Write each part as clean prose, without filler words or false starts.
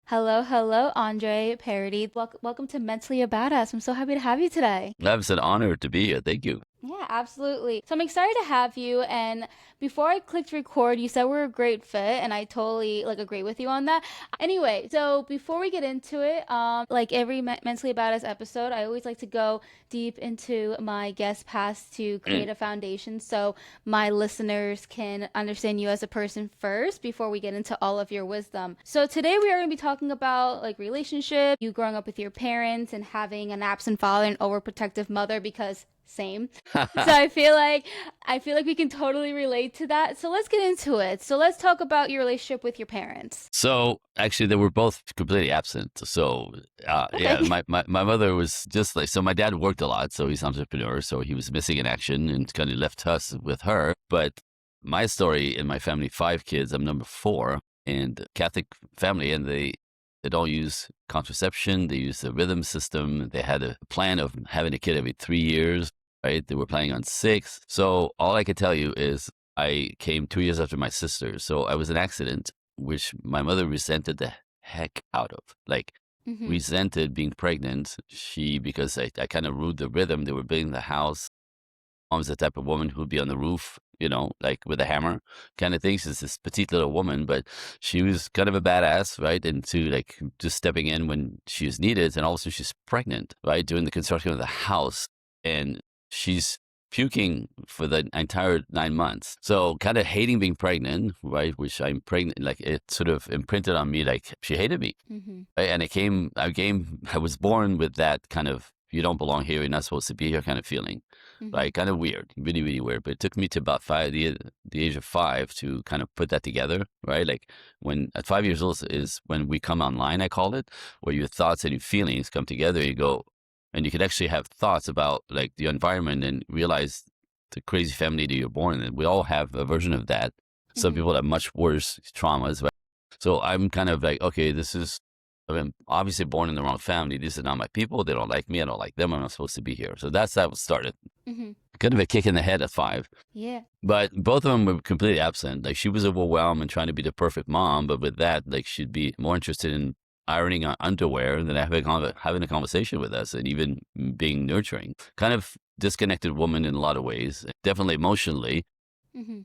Hello, hello, Andre, Paradis. Welcome to Mentally a Badass. I'm so happy to have you today. It's an honor to be here. Thank you. Yeah, absolutely. So I'm excited to have you. And before I clicked record, you said we're a great fit, and I totally agree with you on that. Anyway, so before we get into it, like every Mentally About Us episode, I always like to go deep into my guest past to Mm. create a foundation, so my listeners can understand you as a person first before we get into all of your wisdom. So today we are going to be talking about like relationship, you growing up with your parents, and having an absent father and overprotective mother because same. So I feel like we can totally relate to that. So let's get into it. So let's talk about your relationship with your parents. So actually, they were both completely absent. So Okay. yeah, my mother was just like, so my dad worked a lot, so he's an entrepreneur, so he was missing in action and kind of left us with her. But my story in my family, five kids, I'm number four, and Catholic family, and they don't use contraception. They use the rhythm system. They had a plan of having a kid every 3 years, right? They were planning on six. So all I can tell you is I came 2 years after my sister. So I was an accident, which my mother resented the heck out of. Like, Mm-hmm. resented being pregnant. Because I kind of ruled the rhythm. They were building the house. Mom was the type of woman who'd be on the roof, like with a hammer kind of thing. She's this petite little woman, but she was kind of a badass, right? Into like just stepping in when she was needed. And also she's pregnant, right? Doing the construction of the house. And she's puking for the entire 9 months. So kind of hating being pregnant, right? Which I'm pregnant, like it sort of imprinted on me, like she hated me. Mm-hmm. Right? And I was born with that kind of, you don't belong here, you're not supposed to be here kind of feeling. Mm-hmm. Right, kind of weird, really, really weird. But it took me to about the age of five to kind of put that together, right? Like when at 5 years old is when we come online, I call it, where your thoughts and your feelings come together. You go, and you could actually have thoughts about like the environment and realize the crazy family that you're born in. We all have a version of that. Some Mm-hmm. people have much worse traumas, right? So I'm kind of like, okay, I've been obviously born in the wrong family. These are not my people. They don't like me. I don't like them. I'm not supposed to be here. So that's how it started. Mm-hmm. Kind of a kick in the head at five. Yeah. But both of them were completely absent. Like she was overwhelmed and trying to be the perfect mom, but with that, like she'd be more interested in ironing our underwear than having a conversation with us and even being nurturing. Kind of disconnected woman in a lot of ways, definitely emotionally. Mm-hmm.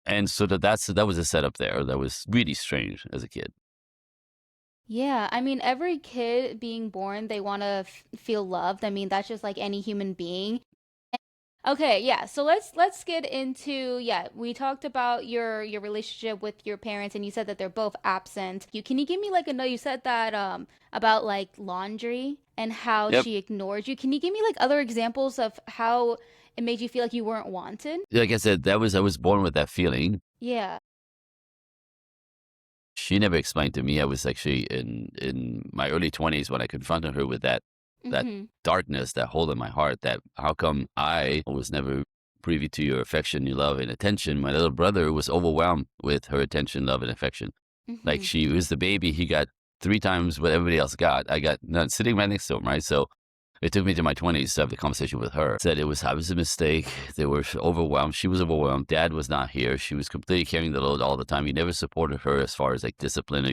And so that was a setup there that was really strange as a kid. Yeah, I mean, every kid being born, they want to feel loved. I mean, that's just like any human being. Okay, yeah. So let's get into yeah, we talked about your relationship with your parents and you said that they're both absent. You give me like a no, you said that about like laundry and how Yep. she ignored you. Can you give me like other examples of how it made you feel like you weren't wanted? Like I said, I was born with that feeling. Yeah. She never explained to me. I was actually in my early 20s when I confronted her with that Mm-hmm. darkness, that hole in my heart, that how come I was never privy to your affection, your love, and attention. My little brother was overwhelmed with her attention, love, and affection. Like Mm-hmm. she was the baby. He got three times what everybody else got. I got not sitting right next to him, right? So it took me to my 20s to have the conversation with her. Said I was a mistake. They were overwhelmed. She was overwhelmed. Dad was not here. She was completely carrying the load all the time. He never supported her as far as like discipline.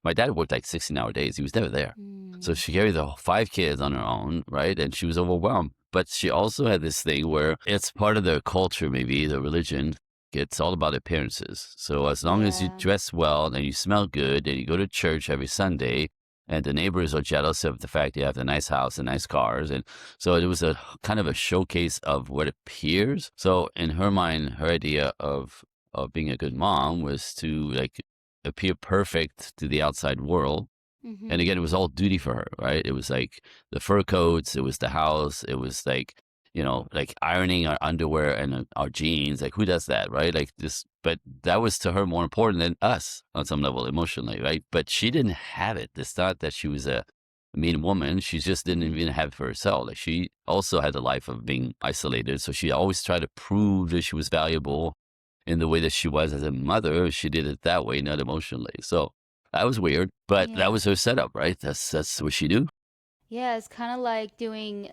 My dad worked like 16-hour days. He was never there. So Mm. she carried the five kids on her own, right? And she was overwhelmed. But she also had this thing where it's part of their culture, maybe the religion. It's all about appearances. So as long as you Yeah. dress well and you smell good and you go to church every Sunday, and the neighbors are jealous of the fact you have a nice house and nice cars, and so it was a kind of a showcase of what appears. So in her mind, her idea of being a good mom was to like appear perfect to the outside world. And Mm-hmm. again, it was all duty for her, right? It was like the fur coats, it was the house, it was like, like ironing our underwear and our jeans. Like, who does that, right? Like this, but that was to her more important than us on some level emotionally, right? But she didn't have it. It's not that she was a mean woman. She just didn't Mm-hmm. even have it for herself. Like, she also had a life of being isolated. So she always tried to prove that she was valuable in the way that she was as a mother. She did it that way, not emotionally. So that was weird, but that Yeah. was her setup, right? That's what she do. Yeah, it's kind of like doing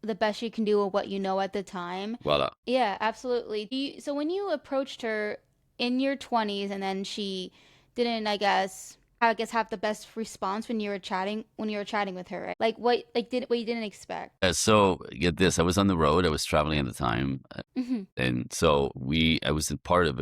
the best you can do with what you know at the time. Voila. Yeah, absolutely. So when you approached her in your 20s and then she didn't, I guess, I guess have the best response when you were chatting with her, right? Like what you didn't expect. So get this, I was on the road. I was traveling at the time, Mm-hmm. and so I was a part of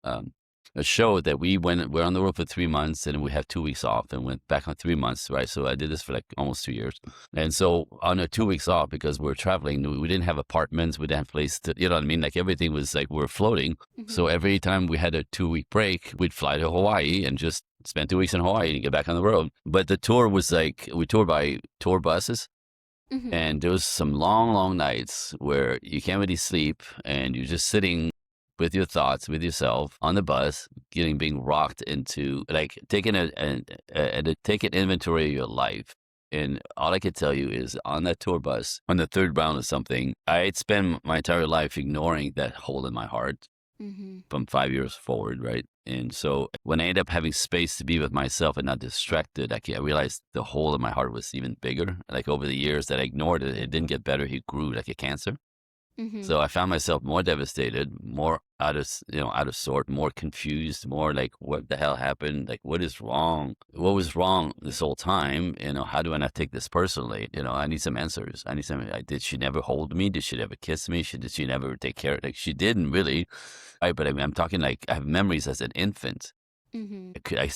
um, a show that we're on the road for 3 months, and we have 2 weeks off, and went back on 3 months, right? So I did this for like almost 2 years, and so on our 2 weeks off, because we're traveling, we didn't have apartments, we didn't have place to, you know what I mean? Like everything was like we're floating. Mm-hmm. So every time we had a 2 week break, we'd fly to Hawaii and just spend 2 weeks in Hawaii and get back on the road. But the tour was like we toured by tour buses. Mm-hmm. And there was some long, long nights where you can't really sleep and you're just sitting with your thoughts, with yourself on the bus, being rocked into like taking take an inventory of your life. And all I could tell you is on that tour bus, on the third round or something, I had spent my entire life ignoring that hole in my heart Mm-hmm. from 5 years forward, right? And so when I ended up having space to be with myself and not distracted, I realized the hole in my heart was even bigger. Like over the years that I ignored it, it didn't get better. It grew like a cancer. Mm-hmm. So I found myself more devastated, more out of sort, more confused, more like, what the hell happened? Like, what is wrong? What was wrong this whole time? How do I not take this personally? I need some answers. I need some. Did she never hold me? Did she never kiss me? Did she never take care? Like, she didn't really. Right, but I mean, I'm talking like I have memories as an infant. Mm-hmm. I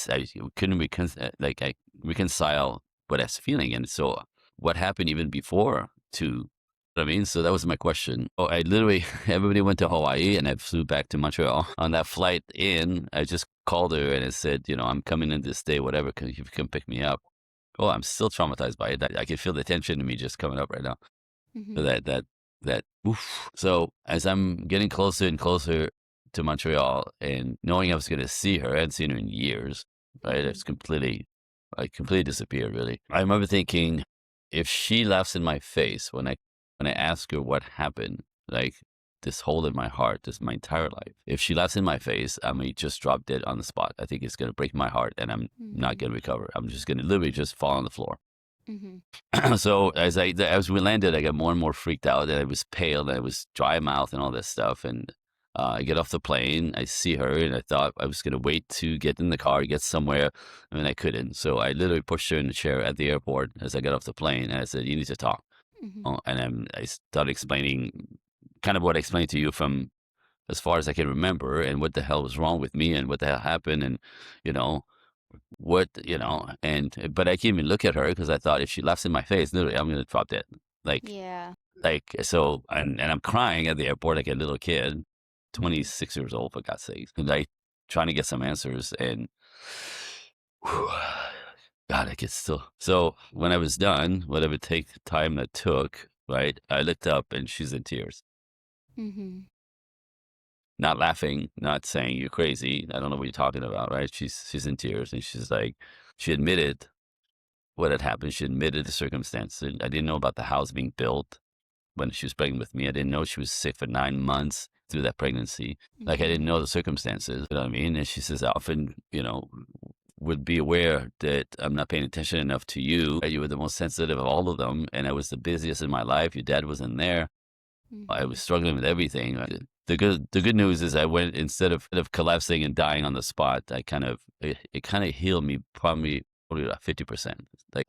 couldn't reconcile what I was feeling, and so what happened even before to. I mean, so that was my question. Oh, I literally everybody went to Hawaii, and I flew back to Montreal. On that flight in, I just called her and I said, I'm coming in this day, whatever. Can you come pick me up? Oh, I'm still traumatized by it. I can feel the tension in me just coming up right now. So Mm-hmm. that oof. So as I'm getting closer and closer to Montreal and knowing I was going to see her, I hadn't seen her in years, right? Mm-hmm. It's I completely disappeared, really. I remember thinking, if she laughs in my face when I ask her what happened, like this hole in my heart, this my entire life, if she laughs in my face, I may just drop dead on the spot. I think it's going to break my heart, and I'm not Mm-hmm. going to recover. I'm just going to literally just fall on the floor. Mm-hmm. So as we landed, I got more and more freaked out, and I was pale, and I was dry mouth, and all this stuff. And I get off the plane, I see her, and I thought I was gonna wait to get in the car, get somewhere, and I couldn't. So I literally pushed her in the chair at the airport as I got off the plane, and I said, "You need to talk." Mm-hmm. And then I started explaining kind of what I explained to you from as far as I can remember, and what the hell was wrong with me, and what the hell happened, and you know but I can't even look at her because I thought if she laughs in my face, literally, I'm gonna drop dead. Like, Yeah. so, and I'm crying at the airport like a little kid, Mm-hmm. 26 years old, for God's sakes, and I trying to get some answers, and God, I get still. So when I was done, whatever take the time that took, right, I looked up and she's in tears, Mm-hmm. not laughing, not saying you're crazy. I don't know what you're talking about, right? She's in tears, and she's like, she admitted what had happened. She admitted the circumstances. I didn't know about the house being built when she was pregnant with me. I didn't know she was sick for 9 months through that pregnancy. Like, I didn't Mm-hmm. know the circumstances. You know what I mean? And she says, I often, would be aware that I'm not paying attention enough to you. You were the most sensitive of all of them, and I was the busiest in my life. Your dad wasn't there. I Mm-hmm. was struggling with everything. The good news is I went, instead of collapsing and dying on the spot, it kind of healed me probably about 50%.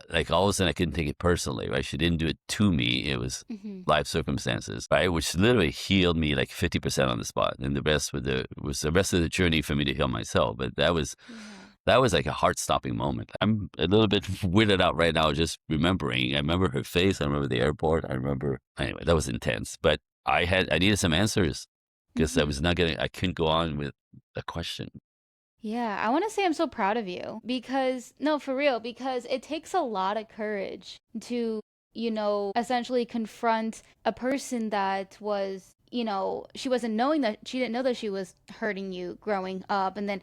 Like all of a sudden I couldn't take it personally, right? She didn't do it to me. It was Mm-hmm. life circumstances, right? Which literally healed me like 50% on the spot. And the rest was the rest of the journey for me to heal myself. But Yeah. that was like a heart stopping moment. I'm a little bit weirded out right now just remembering. I remember her face. I remember the airport. I remember, anyway, that was intense. But I needed some answers because Mm-hmm. I couldn't go on with a question. Yeah, I want to say I'm so proud of you because, no, for real, because it takes a lot of courage to, essentially confront a person that was, she wasn't knowing that she didn't know that she was hurting you growing up, and then,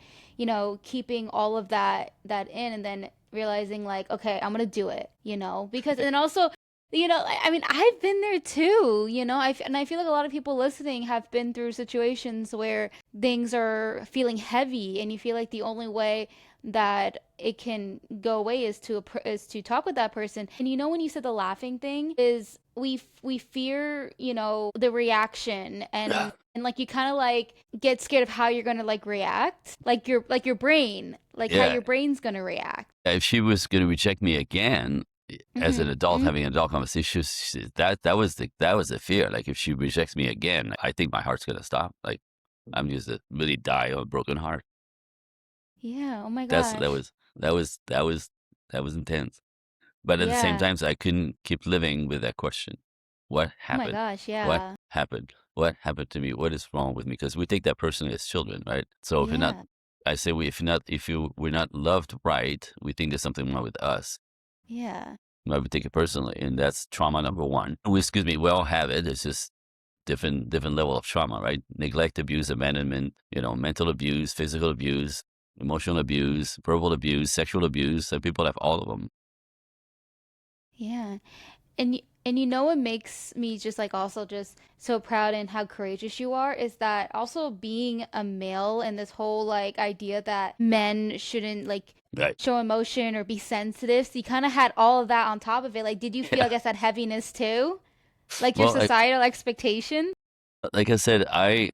keeping all of that in, and then realizing like, okay, I'm gonna do it, because, and then also I mean, I've been there too, and I feel like a lot of people listening have been through situations where things are feeling heavy and you feel like the only way that it can go away is to talk with that person. And when you said the laughing thing is we fear, the reaction, Yeah. and like you kind of like get scared of how you're going to like react, like your brain, like how Yeah. your brain's going to react. If she was going to reject me again as an Mhm. adult, Mhm. having an adult conversation, that was the fear. Like if she rejects me again, I think my heart's going to stop. Like I'm just to really die of a broken heart. Yeah, oh my That's that gosh. was that was that was that was intense. But at the same Yeah. time, I couldn't keep living with that question. What Oh my happened? gosh, What yeah. happened? What happened to me? What is wrong with me? Because we take that personally as children, right? So if you're not, Yeah. I say we're not loved right, we think there's something wrong with us. Yeah. I would take it personally, and that's trauma number one. Excuse me, we all have it. It's just different level of trauma, right? Neglect, abuse, abandonment, mental abuse, physical abuse, emotional abuse, verbal abuse, sexual abuse. Some people have all of them. Yeah. And what makes me just like also just so proud and how courageous you are is that also being a male and this whole like idea that men shouldn't like Right. show emotion or be sensitive. So you kind of had all of that on top of it. Like, did you feel, I Yeah. guess, that heaviness too? Like your Well, societal expectation? like I said, I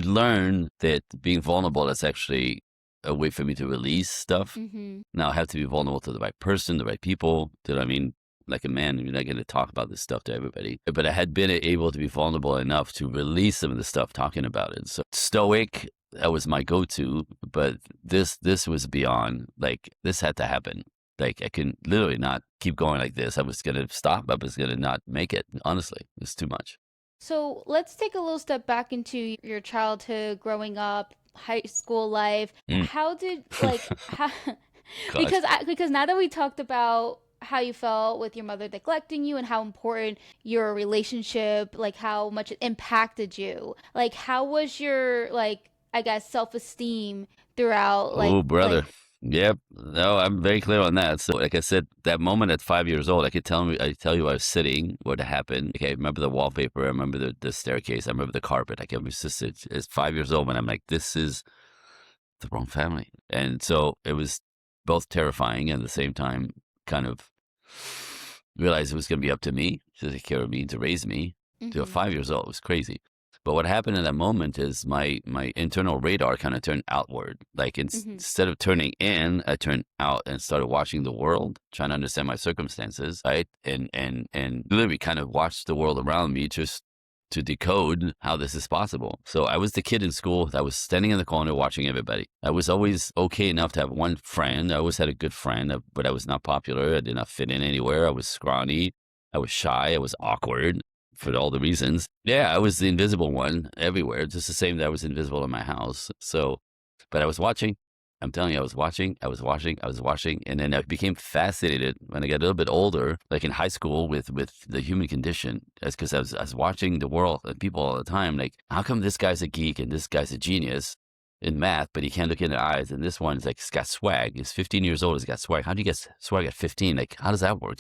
learned that being vulnerable is actually a way for me to release stuff. Mm-hmm. Now I have to be vulnerable to the right person, the right people. Do you know what I mean? Like a man, you're not going to talk about this stuff to everybody. But I had been able to be vulnerable enough to release some of the stuff talking about it. So stoic, that was my go-to. But this was beyond. Like this had to happen. Like I can literally not keep going like this. I was going to stop. I was going to not make it. Honestly, it's too much. So let's take a little step back into your childhood, growing up, high school life. Mm. How did like how, God. because now that we talked about how you felt with your mother neglecting you and how important your relationship, like how much it impacted you, like how was your like I guess self-esteem throughout Oh, brother. Yep. No, I'm very clear on that. So, like I said, that moment at 5 years old, I tell you, I was sitting, what happened. Okay, I remember the wallpaper. I remember the staircase. I remember the carpet. I can just, it's 5 years old when I'm like, this is the wrong family. And so it was both terrifying and at the same time kind of realized it was going to be up to me to take care of me, to raise me. To a Mm-hmm. 5 years old, it was crazy. But what happened in that moment is my internal radar kind of turned outward. Like Mm-hmm. instead of turning in, I turned out and started watching the world, trying to understand my circumstances, right? And literally kind of watched the world around me just to decode how this is possible. So I was the kid in school that was standing in the corner watching everybody. I was always okay enough to have one friend. I always had a good friend, but I was not popular. I did not fit in anywhere. I was scrawny. I was shy. I was awkward for all the reasons. Yeah, I was the invisible one everywhere, just the same that I was invisible in my house. So, but I was watching. I'm telling you, I was watching, I was watching, and then I became fascinated when I got a little bit older, like in high school, with the human condition. That's because I was watching the world and people all the time. Like, how come this guy's a geek and this guy's a genius in math, but he can't look in the eyes, and this one's like, he's got swag. He's 15 years old. He's got swag. How do you get swag at 15? Like, how does that work?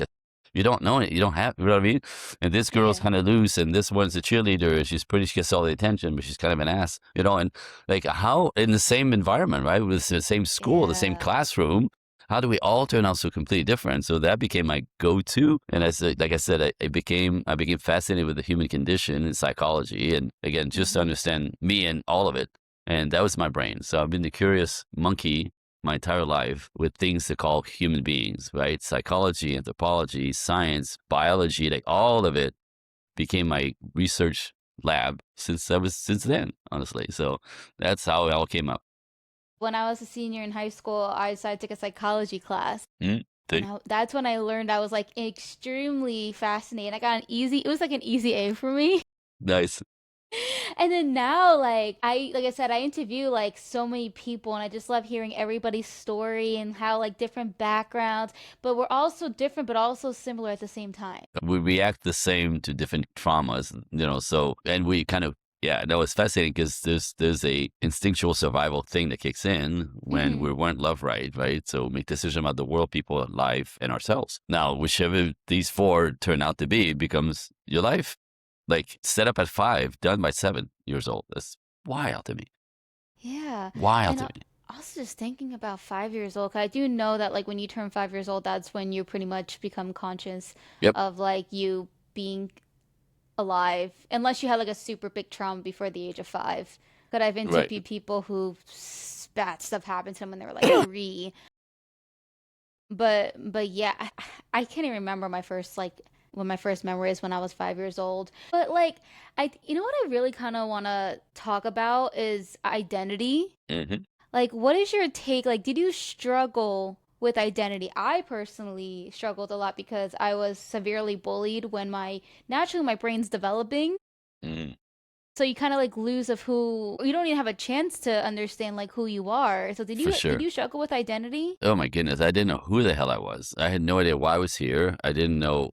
You don't know it. You don't have, you know what I mean? And this girl's Yeah. kind of loose, and this one's a cheerleader. She's pretty, she gets all the attention, but she's kind of an ass, And like, how in the same environment, right? With the same school, the same Yeah. classroom, how do we all turn out so completely different? So that became my go-to. And like I said, I became fascinated with the human condition and psychology. And again, just to Mm-hmm. understand me and all of it. And that was my brain. So I've been the curious monkey my entire life with things to call human beings, right? Psychology, anthropology, science, biology, like all of it became my research lab since then, honestly. So that's how it all came up. When I was a senior in high school, I decided to take a psychology class. Mm, And see? that's when I learned I was like extremely fascinated. I got it was like an easy A for me. Nice. And then now, like I said, I interview like so many people and I just love hearing everybody's story and how like different backgrounds, but we're also different, but also similar at the same time. We react the same to different traumas, so, and we kind of Yeah, no, it's fascinating because there's a instinctual survival thing that kicks in when Hmm. we weren't loved right? So make decisions about the world, people, life, and ourselves. Now, whichever these four turn out to be becomes your life. Like set up at 5, done by 7 years old. That's wild to me. Yeah. Wild And to me. also just thinking about 5 years old, 'cause I do know that like when you turn 5 years old, that's when you pretty much become conscious Yep. of like you being alive, unless you had like a super big trauma before the age of 5. But I've Right. interviewed people who bad stuff happened to them when they were like 3. But yeah, I can't even remember my first like when my first memory is when I was 5 years old. But like you know what I really kind of want to talk about is identity. Hmm. Like, what is your take? Like, did you struggle with identity? I personally struggled a lot because I was severely bullied when naturally my brain's developing. Hmm. So you kind of like lose of who you don't even have a chance to understand like who you are. So For did sure. you struggle with identity? Oh my goodness. I didn't know who the hell I was. I had no idea why I was here. I didn't know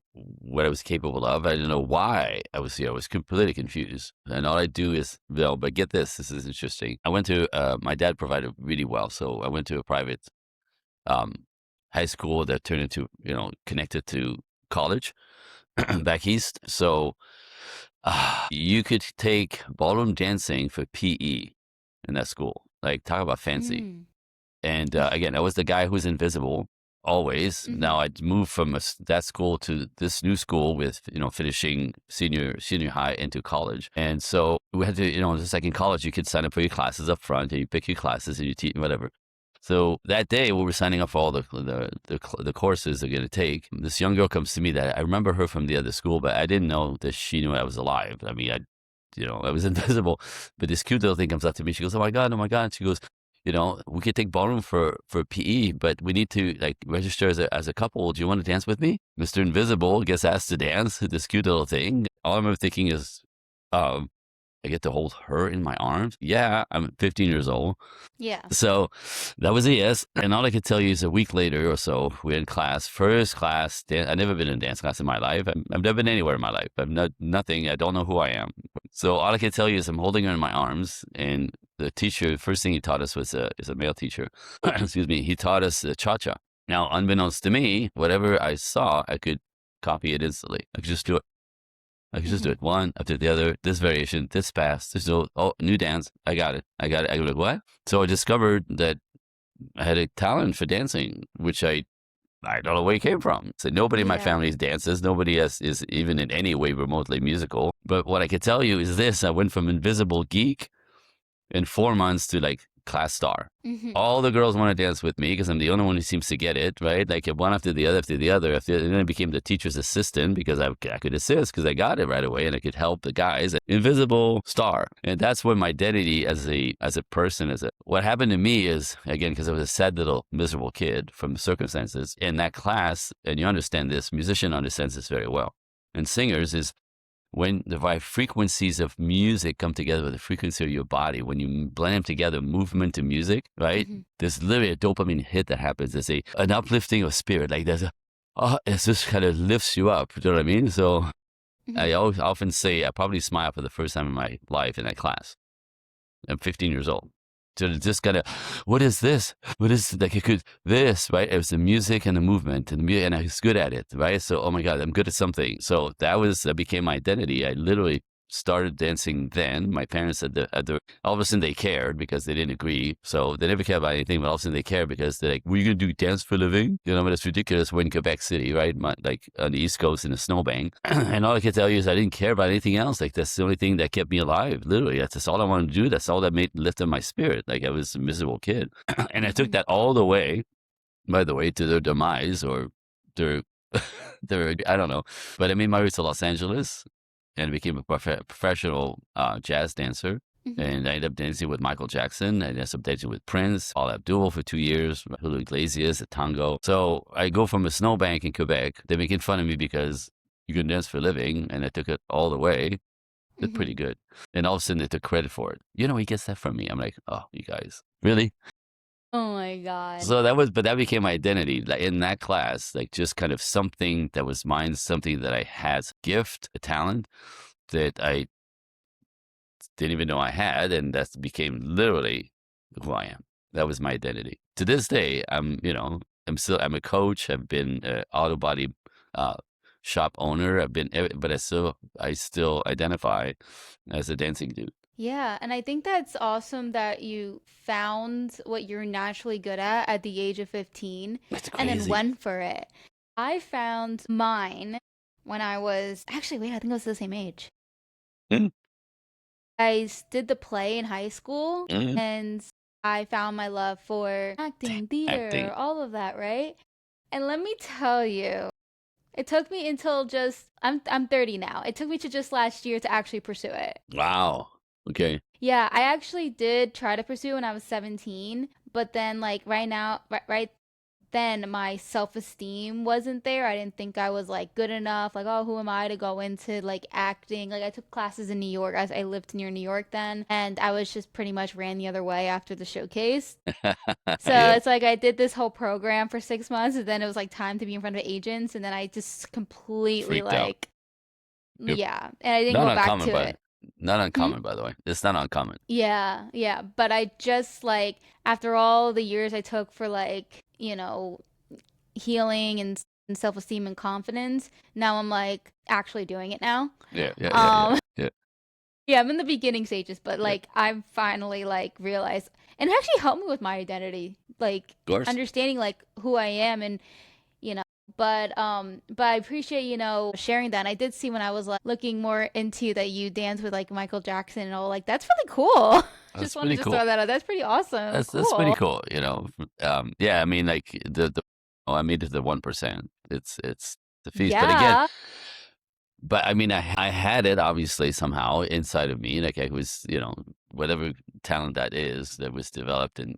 what I was capable of. I didn't know why I was here. I was completely confused. And all I do is, but get this, this is interesting. I went to, my dad provided really well. So I went to a private um, high school that turned into, connected to college back east. So you could take ballroom dancing for PE in that school. Like, talk about fancy. Mm. And again, I was the guy who's invisible always. Mm-hmm. Now I'd moved from that school to this new school with, finishing senior high into college. And so we had to, just like in college, you could sign up for your classes up front and you pick your classes and you teach whatever. So that day we were signing up for all the courses they're going to take. This young girl comes to me that I remember her from the other school, but I didn't know that she knew I was alive. I mean, I was invisible, but this cute little thing comes up to me. She goes, "Oh my God, oh my God." And she goes, we could take ballroom for PE, but we need to like register as a couple. Do you want to dance with me? Mr. Invisible gets asked to dance, this cute little thing. All I'm thinking is, um, I get to hold her in my arms. Yeah, I'm 15 years old. Yeah. So that was a yes. And all I could tell you is a week later or so, we're in class, first class. I've never been in dance class in my life. I've never been anywhere in my life. I've nothing. I don't know who I am. So all I can tell you is I'm holding her in my arms. And the teacher, first thing he taught us is a male teacher. Excuse me. He taught us cha-cha. Now, unbeknownst to me, whatever I saw, I could copy it instantly. I could just do it. I could just do Mm-hmm. it one after the other, this variation, this pass, this no, oh, new dance. I got it. I got it. I was like, what? So I discovered that I had a talent for dancing, which I don't know where it came from. So nobody in my Yeah. family dances. Nobody else is even in any way remotely musical. But what I could tell you is this: I went from invisible geek in 4 months to like class star. Mm-hmm. All the girls want to dance with me because I'm the only one who seems to get it, right? Like one after the other, after the other. And then I became the teacher's assistant because I could assist because I got it right away and I could help the guys. Invisible star. And that's when my identity as a person, what happened to me is, again, because I was a sad little miserable kid from circumstances in that class, and you understand this, musician understands this very well. And singers is when the right frequencies of music come together with the frequency of your body, when you blend them together, movement to music, right? Mm-hmm. There's literally a dopamine hit that happens. There's an uplifting of spirit. Like it just kind of lifts you up. You know what I mean? So Mm-hmm. I always often say I probably smiled for the first time in my life in that class. I'm 15 years old. So just kind of, what is this? What is like it could this, right? It was the music and the movement and I was good at it, right? So oh my God, I'm good at something. So that became my identity. I literally started dancing then. My parents all of a sudden they cared because they didn't agree. So they never cared about anything, but all of a sudden they cared because they're like, "Were you gonna do dance for a living?" But it's ridiculous. We're in Quebec City, right? Like on the East Coast in a snowbank. And all I can tell you is I didn't care about anything else. Like that's the only thing that kept me alive. Literally, that's just all I wanted to do. That's all that made lifted my spirit. Like I was a miserable kid, and I took Mm-hmm. that all the way, by the way, to their demise or their their I don't know. But I made my way to Los Angeles and became a professional jazz dancer. Mm-hmm. And I ended up dancing with Michael Jackson. I ended up dancing with Prince, Paul Abdul for 2 years, Julio Iglesias, a tango. So I go from a snowbank in Quebec. They're making fun of me because you can dance for a living. And I took it all the way. Did Mm-hmm. pretty good. And all of a sudden they took credit for it. He gets that from me. I'm like, oh, you guys, really? Oh my God. So that became my identity like, in that class, like just kind of something that was mine, something that I had, gift, a talent that I didn't even know I had, and that became literally who I am. That was my identity. To this day, I'm a coach. I've been an auto body uh, shop owner. But I still identify as a dancing dude. Yeah, and I think that's awesome that you found what you're naturally good at the age of 15 That's and then crazy. went for it. I found mine when I was actually, wait, I think it was the same age. Mm, Did the play in high school mm, and I found my love for acting, acting. theater, all of that, right? And let me tell you, it took me until just I'm 30 now. It took me to just last year to actually pursue it. Wow. Okay. Yeah, I actually did try to pursue when I was 17, but then like right then my self-esteem wasn't there. I didn't think I was like good enough. Like, oh, who am I to go into like acting? Like I took classes in New York as I lived near New York then, and I was just pretty much ran the other way after the showcase. So Yeah. it's like I did this whole program for 6 months, and then it was like time to be in front of agents, and then I just completely Freaked out. like, Yep. yeah, and I didn't Not go back uncommon, to but it. not Hmm? uncommon, by the way. It's not uncommon. Yeah, yeah. But I just like, after all the years I took for like, healing and self-esteem and confidence, now I'm like actually doing it now. Yeah, yeah, yeah, yeah, Um, yeah, yeah, I'm in the beginning stages, but yeah. like I've finally like realized, and it actually helped me with my identity, like Of course. understanding like who I am and you know but I appreciate sharing that. And I did see when I was like looking more into that you dance with like Michael Jackson and all, like that's really cool. Just That's want to pretty just throw cool. that out. That's pretty awesome. That's pretty Cool. cool. Yeah. I mean, like the oh, I made it the 1%. It's the feast, but again, Yeah. but I mean, I had it obviously somehow inside of me. Like I was, whatever talent that is that was developed and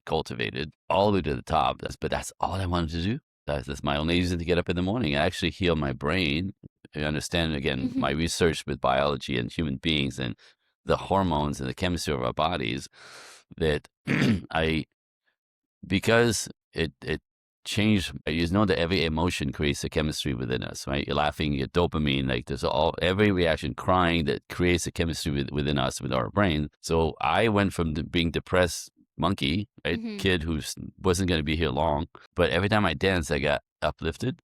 cultivated all the way to the top. That's all I wanted to do. That's my only reason to get up in the morning. I actually heal my brain. I understand again my Hmm. research with biology and human beings and the hormones and the chemistry of our bodies that I because it changed. You know that every emotion creates a chemistry within us, right? You're laughing, you get dopamine, like there's every reaction, crying that creates a chemistry within us with our brain. So I went from being depressed monkey, right, Hmm. kid who wasn't going to be here long, but every time I danced, I got uplifted,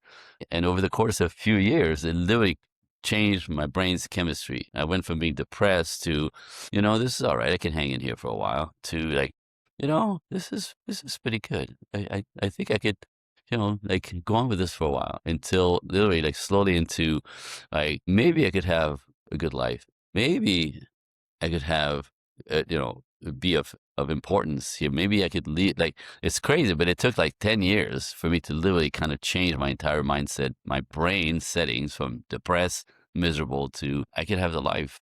and over the course of a few years, it literally changed my brain's chemistry. I went from being depressed to, this is all right, I can hang in here for a while, to like, this is pretty good. I think I could, like go on with this for a while until literally like slowly into like maybe I could have a good life. Maybe I could have, be of importance here. Maybe I could lead. Like it's crazy, but it took like 10 years for me to literally kind of change my entire mindset, my brain settings from depressed, miserable to I could have the life,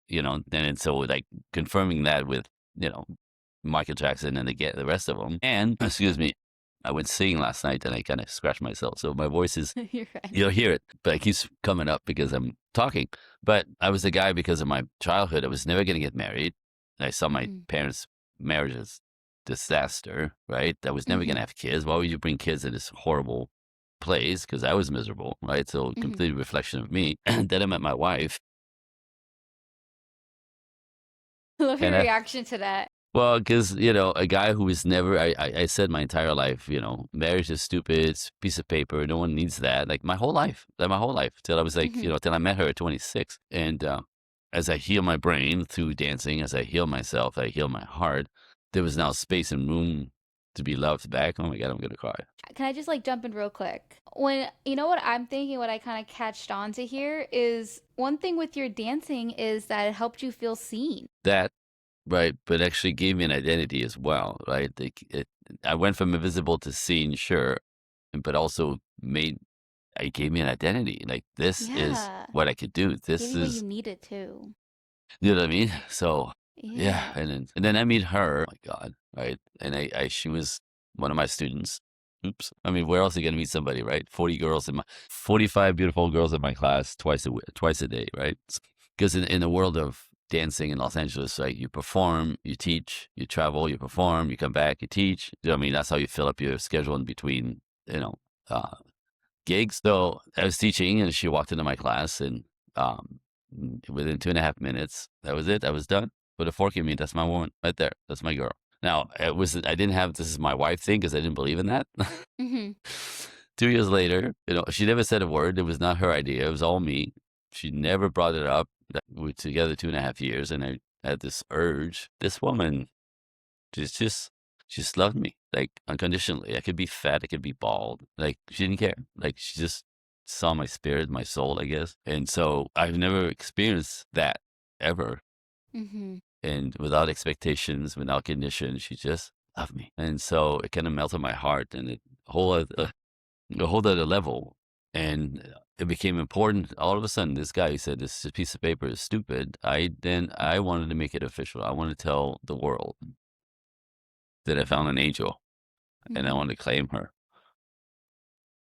and so like confirming that with, you know, Michael Jackson and the rest of them. And excuse me, I went singing last night and I kind of scratched myself, so my voice is You're right. you'll hear it, but it keeps coming up because I'm talking. But I was the guy because of my childhood. I was never going to get married. I saw my Hmm. parents' marriage as disaster, right? I was never going Hmm. to have kids. Why would you bring kids in this horrible place? Because I was miserable, right? So Hmm. complete reflection of me. And then I met my wife, I love and your reaction to that. well, because a guy who was never, I said my entire life, marriage is stupid, it's a piece of paper, no one needs that. Like my whole life, till I was like, Hmm. till I met her at 26. And as I heal my brain through dancing, as I heal myself, I heal my heart. There was now space and room to be loved back. Oh my God, I'm gonna cry. Can I just like jump in real quick? When you know what I'm thinking, what I kind of catched on to here is one thing with your dancing is that it helped you feel seen. That right, but actually gave me an identity as well, right? I went from invisible to seen, sure, but also made it gave me an identity. Like this is Yeah. what I could do. Gave This you what you is, needed too. you know what I mean? So yeah, Yeah. and then I meet her. Oh my God, right? And she was one of my students. Oops. I mean, where else are you gonna meet somebody, right? 45 beautiful girls in my class twice a day, right? Because in the world of dancing in Los Angeles, right, you perform, you teach, you travel, you perform, you come back, you teach. You know what I mean? That's how you fill up your schedule in between, you know, uh, gigs. So I was teaching, and she walked into my class, and Within 2.5 minutes, that was it. I was done. Put a fork in me. That's my woman right there. That's my girl. Now, I didn't have this is my wife thing because I didn't believe in that. Mm-hmm. 2 years later, she never said a word. It was not her idea. It was all me. She never brought it up. We were together 2.5 years, and I had this urge. This woman she just loved me like unconditionally. I could be fat, I could be bald. Like she didn't care. Like she just saw my spirit, my soul, I guess. And so I've never experienced that ever. Mm-hmm. And without expectations, without conditions, she just loved me. And so it kind of melted my heart and a whole other level. And it became important. All of a sudden, this guy said, "This piece of paper is stupid." I wanted to make it official. I wanted to tell the world that I found an angel and I Mm-hmm. wanted to claim her.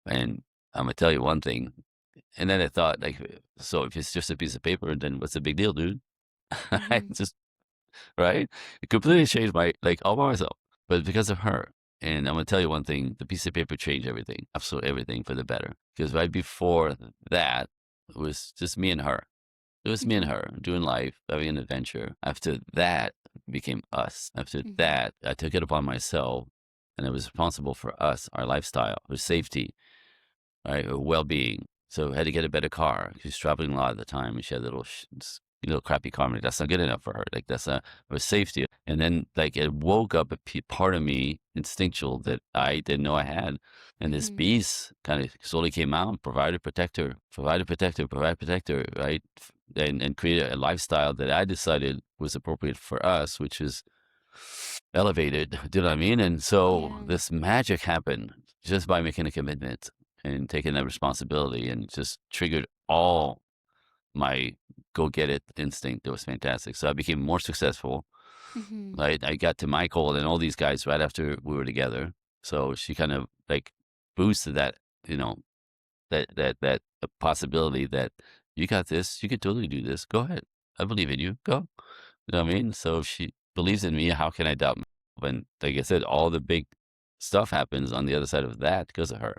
And I'm gonna tell you one thing. And then I thought, like, so if it's just a piece of paper, then what's the big deal, dude? I Mm-hmm. just right? It completely changed my like all by myself, but because of her. And I'm gonna tell you one thing: the piece of paper changed everything, absolutely everything for the better. Because right before that, it was just me and her. It was me and Mm-hmm. her doing life, having an adventure. After that, it became us. After Mm-hmm. that, I took it upon myself, and I was responsible for us, our lifestyle, our safety, right, her well-being. So I had to get a better car. She was traveling a lot at the time, and she had a little crappy car. I'm like, that's not good enough for her. Like that's not for safety. And then like it woke up part of me, instinctual, that I didn't know I had. And this Mm-hmm. beast kind of slowly came out, provider, protector, provider, protector, provide, protector, right? And create a lifestyle that I decided was appropriate for us, which is elevated. Do you know what I mean? And so Yeah. this magic happened just by making a commitment and taking that responsibility, and just triggered all my go get it instinct. It was fantastic. So I became more successful. Mm-hmm. Right? I got to Michael and all these guys right after we were together. So she kind of like boosted that, you know, that possibility that you got this, you could totally do this. Go ahead. I believe in you. Go. You know what I mean? So she believes in me. How can I doubt? When, like I said, all the big stuff happens on the other side of that because of her.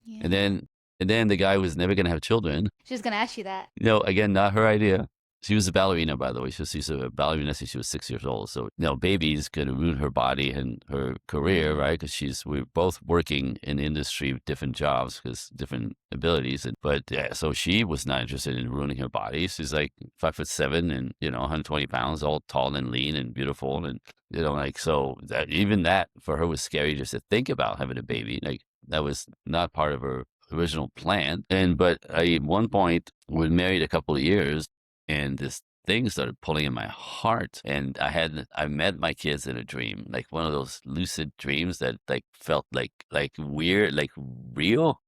And Yeah. then and then the guy was never gonna have children. She's gonna ask you that. Again, not her idea. She was a ballerina, by the way. She's a ballerina since she was 6 years old. So, babies could ruin her body and her career, Mm-hmm. right? Because we're both working in the industry with different jobs, because different abilities. But yeah, so she was not interested in ruining her body. She's like 5'7" and, 120 pounds, all tall and lean and beautiful. And, like, so even that for her was scary just to think about having a baby. Like, that was not part of her original plan. But at one point, we married a couple of years, and this thing started pulling in my heart. And I met my kids in a dream, like one of those lucid dreams that like felt like weird, like real.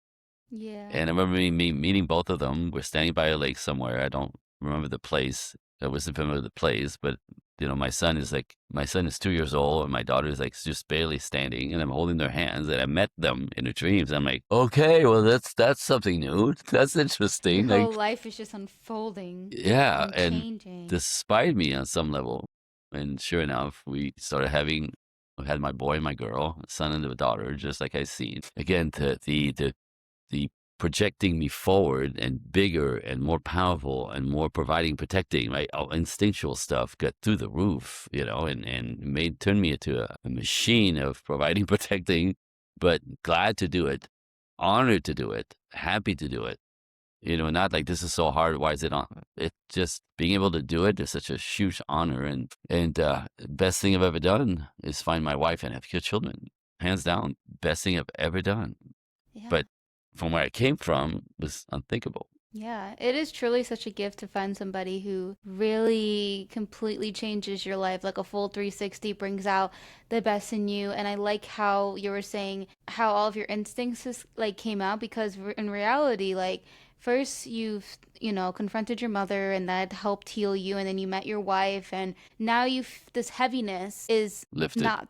Yeah. And I remember me meeting both of them. We're standing by a lake somewhere. I don't remember the place. I wasn't familiar with the place, but my son is 2 years old, and my daughter is like just barely standing, and I'm holding their hands, and I met them in the dreams. I'm like, okay, well that's something new. That's Your interesting. whole Like, life is just unfolding yeah, and and changing. despite me on some level, and sure enough, we had my boy and my girl, a son and a daughter, just like I seen. Again, the projecting me forward and bigger and more powerful and more providing, protecting, right? All instinctual stuff got through the roof, and turned me into a machine of providing, protecting, but glad to do it, honored to do it, happy to do it. Not like this is so hard. Why is it on? It just being able to do it is such a huge honor, and best thing I've ever done is find my wife and have good children. Hands down, best thing I've ever done. Yeah. But from where I came from was unthinkable. Yeah, it is truly such a gift to find somebody who really completely changes your life, like a full 360, brings out the best in you. And I like how you were saying how all of your instincts like came out because in reality, like first you've, confronted your mother and that helped heal you, and then you met your wife, and now this heaviness is Lifted not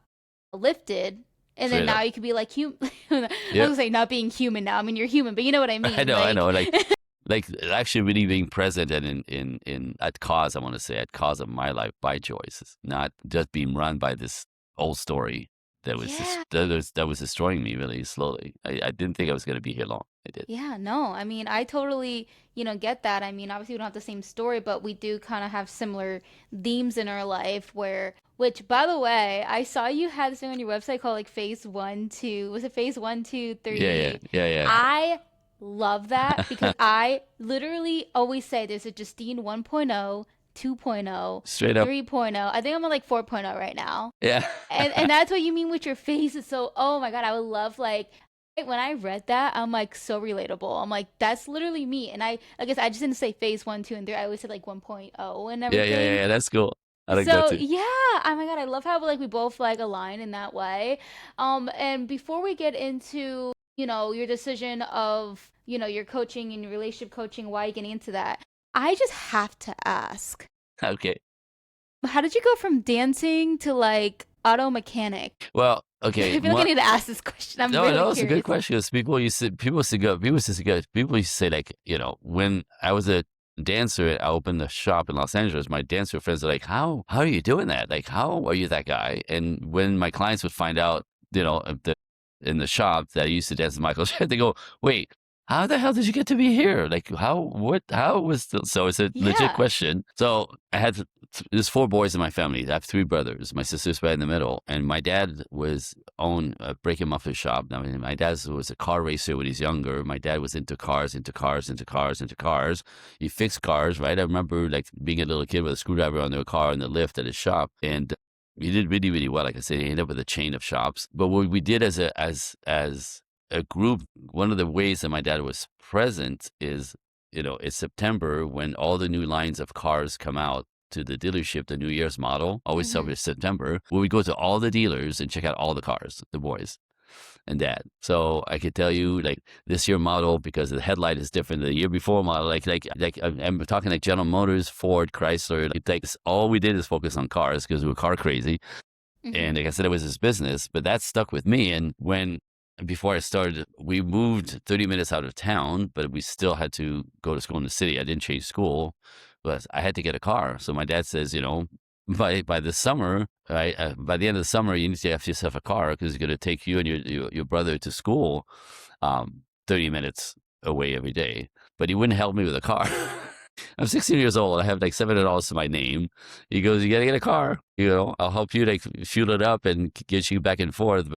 lifted. And then straight now up. you could be like I was Yep. gonna say not being human now. I mean, you're human, but you know what I I mean. know, I Like, know. Like actually really being present and in at cause, I want to say at cause of my life by choices, not just being run by this old story. that was Yeah. that was destroying me really slowly. I didn't think I was going to be here long. I did. Yeah, no. I mean, I totally, get that. I mean, obviously we don't have the same story, but we do kind of have similar themes in our life where which by the way, I saw you had this thing on your website called like phase one, two. Was it phase one, two, Yeah, yeah, three? yeah, I love that because yeah. I literally always say there's a Justine 1.0, 2.0, Straight up. 3.0. I think I'm on like 4.0 right now. Yeah. And that's what you mean with your face is so, oh my God, I would love like when I read that, I'm like so relatable. I'm like, that's literally me. And I guess I just didn't say phase one, two, and three. I always said like 1.0 and Yeah, yeah, yeah, everything. yeah. That's cool. I like that So too. yeah, oh my God, I love how like we both like align in that way. And before we get into, your decision of, your coaching and your relationship coaching, why you getting into that, I just have to ask, Okay. how did you go from dancing to like auto mechanic? Well, I okay. feel like I need to ask this question. I'm No, really no, it's a good curious. question. 'Cause people used to say like, when I was a dancer, I opened a shop in Los Angeles. My dancer friends are like, how are you doing that? Like, how are you that guy? And when my clients would find out, in the shop that I used to dance with Michael, they go, wait, how the hell did you get to be here? Like, how was so it's a legit Yeah. question. So I had, there's four boys in my family. I have three brothers. My sister's right in the middle. And my dad was own a break and muffin shop. I mean, my dad was a car racer when he was younger. My dad was into cars, into cars, into cars, into cars. He fixed cars, right? I remember like being a little kid with a screwdriver under a car in the lift at his shop. And he did really, really well. Like I said, he ended up with a chain of shops. But what we did as a group, one of the ways that my dad was present is, it's September when all the new lines of cars come out to the dealership, the New Year's model, always Mm-hmm. celebrate September, where we go to all the dealers and check out all the cars, the boys and dad. So I could tell you, like this year model, because the headlight is different than the year before model. Like I'm talking like General Motors, Ford, Chrysler. Like all we did is focus on cars because we were car crazy. Mm-hmm. And like I said, it was his business, but that stuck with me. And before I started, we moved 30 minutes out of town, but we still had to go to school in the city. I didn't change school, but I had to get a car. So my dad says, by the summer, right, by the end of the summer, you need to have yourself a car because it's going to take you and your brother to school 30 minutes away every day. But he wouldn't help me with a car. I'm 16 years old. I have like $700 to my name. He goes, "You gotta get a car. I'll help you like fuel it up and get you back and forth."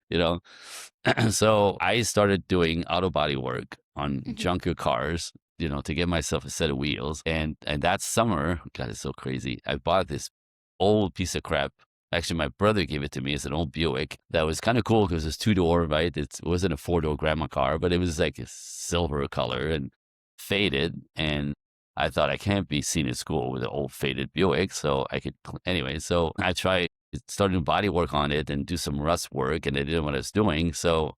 So I started doing auto body work on Mm-hmm. junker cars. To get myself a set of wheels. And that summer, God, it's so crazy. I bought this old piece of crap. Actually, my brother gave it to me. It's an old Buick that was kind of cool because it's 2-door, right? It wasn't a 4-door grandma car, but it was like a silver color and faded. And I thought I can't be seen at school with an old faded Buick. So I could, anyway, so I tried starting body work on it and do some rust work. And I didn't know what I was doing. So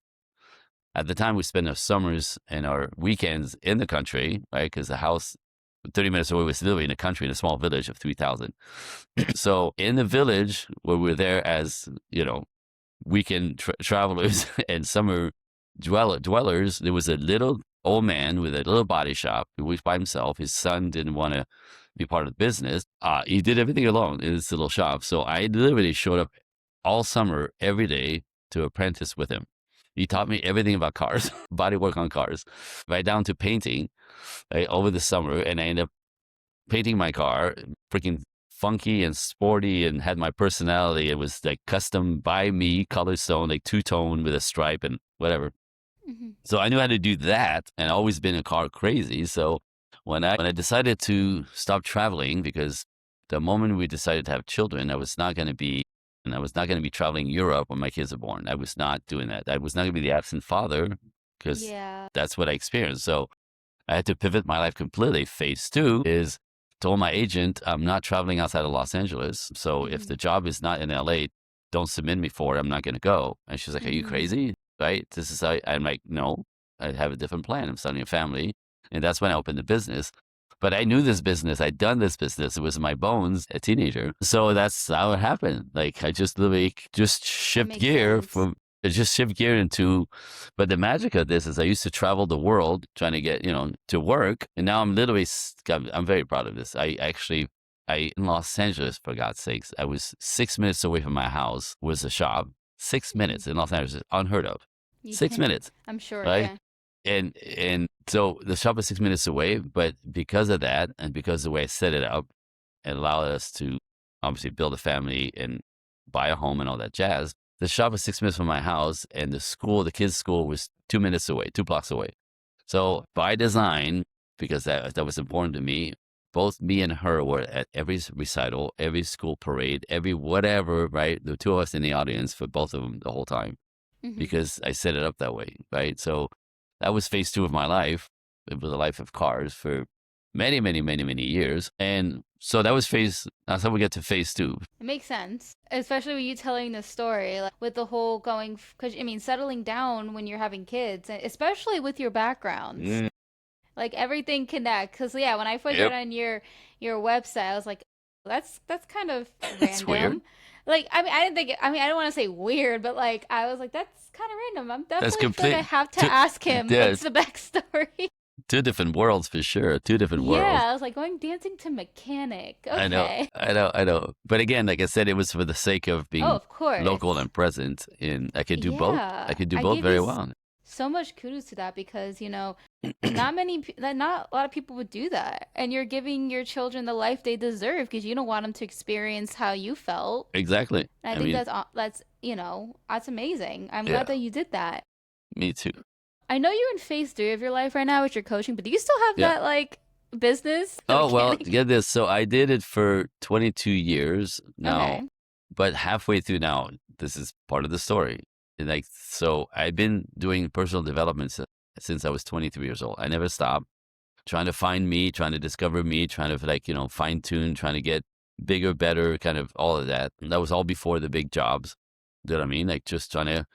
at the time, we spent our summers and our weekends in the country, right? Because the house 30 minutes away was literally in a country in a small village of 3,000. So in the village where we're there as, weekend travelers and summer dwellers, there was a little old man with a little body shop. He was by himself. His son didn't want to be part of the business. He did everything alone in his little shop. So I literally showed up all summer, every day to apprentice with him. He taught me everything about cars, body work on cars, right down to painting, right, over the summer. And I ended up painting my car freaking funky and sporty and had my personality. It was like custom by me, color stone, like two-tone with a stripe and whatever. Mm-hmm. So I knew how to do that and always been a car crazy. So when I decided to stop traveling, because the moment we decided to have children, I was not going to be traveling Europe when my kids are born. I was not doing that. I was not going to be the absent father because Yeah. that's what I experienced. So I had to pivot my life completely. Phase two is told my agent, I'm not traveling outside of Los Angeles. So if Mm-hmm. the job is not in LA, don't submit me for it. I'm not going to go. And she's like, are you Mm-hmm. crazy? Right? I'm like, no, I have a different plan. I'm starting a family. And that's when I opened the business. But I knew this business. I'd done this business. It was in my bones, a teenager. So that's how it happened. Like I just literally just That shift makes gear sense. from it just shift gear into, but the magic of this is I used to travel the world trying to get, to work. And now I'm very proud of this. I in Los Angeles, for God's sakes, I was 6 minutes away from my house was a shop, 6 Hmm. minutes in Los Angeles is unheard of. You 6 minutes, I'm sure, right? yeah. And so the shop is 6 minutes away, but because of that, and because of the way I set it up, it allowed us to obviously build a family and buy a home and all that jazz. The shop was 6 minutes from my house, and the kids' school was 2 minutes away, 2 blocks away. So by design, because that was important to me, both me and her were at every recital, every school parade, every whatever, right? The two of us in the audience for both of them the whole time Hmm. because I set it up that way, right? So that was phase two of my life. It was a life of cars for many, many, many, many years. And so that was that's how we get to phase two. It makes sense, especially with you telling the story, like with the whole going, because I mean, settling down when you're having kids, especially with your backgrounds, Mm, like everything connects. Because yeah, when I first read yep. on your website, I was like, that's kind of It's weird. random. Like, I mean, I didn't think, I mean, I don't want to say weird, but like, I was like, that's kind of random. I'm That's definitely feel like I complete. have to Two, ask him yeah, what's the backstory. two different worlds for sure. Two different Yeah, worlds. I was like going dancing to mechanic. I know, Okay. I know, I know. But again, like I said, it was for the sake of Oh, being of local course. and present. And I could do both. I Yeah, could do I both give you very well. so much kudos to that because, not a lot of people would do that. And you're giving your children the life they deserve because you don't want them to experience how you felt. Exactly. And I I think mean, that's amazing. I'm glad yeah, that you did that. me too. I know you're in phase 3 of your life right now with your coaching, but do you still have Yeah. that like business, the Oh, well, mechanic? get this. So I did it for 22 years now, Okay. but halfway through now, this is part of the story. And like, so I've been doing personal development since I was 23 years old. I never stopped trying to find me, trying to discover me, trying to like, fine tune, trying to get bigger, better, kind of all of that. And that was all before the big jobs. You know what I mean? Like just trying to,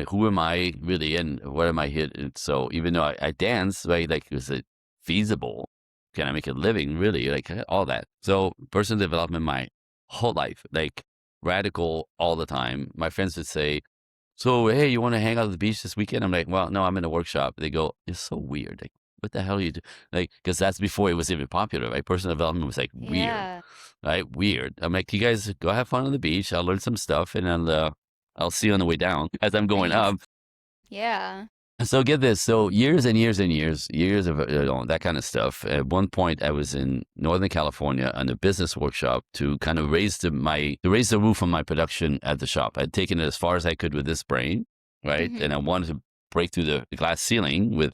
who am I really and what am I here? And so even though I dance, right, like is it feasible? Can I make a living? Really, like all that. So personal development, my whole life, like radical all the time. My friends would say, "So hey, you want to hang out at the beach this weekend?" I'm like, "Well, no, I'm in a workshop." They go, "It's so weird. Like, what the hell are you do?" Like, because that's before it was even popular, right? Personal development was like weird, Yeah. right? Weird. I'm like, you guys go have fun on the beach. I'll learn some stuff, and I'll see you on the way down as I'm going Nice. up. Yeah. So get this. So years and years and years of that kind of stuff. At one point, I was in Northern California on a business workshop to kind of raise the roof on my production at the shop. I'd taken it as far as I could with this brain, right? And Mhm. I wanted to break through the glass ceiling with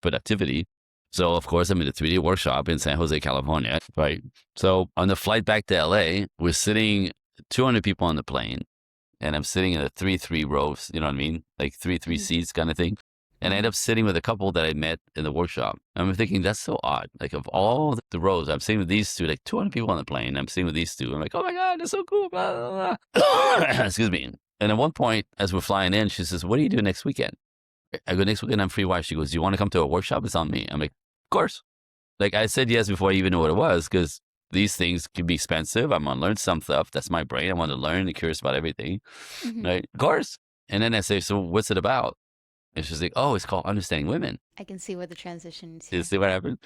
productivity. So of course, I'm in a 3D workshop in San Jose, California, right? So on the flight back to LA, we're sitting 200 people on the plane, and I'm sitting in a 3-3 rows. You know what I mean? Like 3-3 Mhm. seats kind of thing. And I end Mhm. up sitting with a couple that I met in the workshop. I'm thinking, that's so odd. Like, of all the rows, I'm sitting with these two, like 200 people on the plane. I'm sitting with these two. I'm like, oh my God, that's so cool. Blah, blah, blah. Excuse me. And at one point, as we're flying in, she says, what do you do next weekend? I go, next weekend, I'm free. Why? She goes, do you want to come to a workshop? It's on me. I'm like, of course. Like, I said yes before I even knew what it was because these things can be expensive. I'm going to learn some stuff. That's my brain. I want to learn and curious about everything. Mhm. Right? Of course. And then I say, so what's it about? And she's like, oh, it's called Understanding Women. I can see where the transition is You here. see what happened?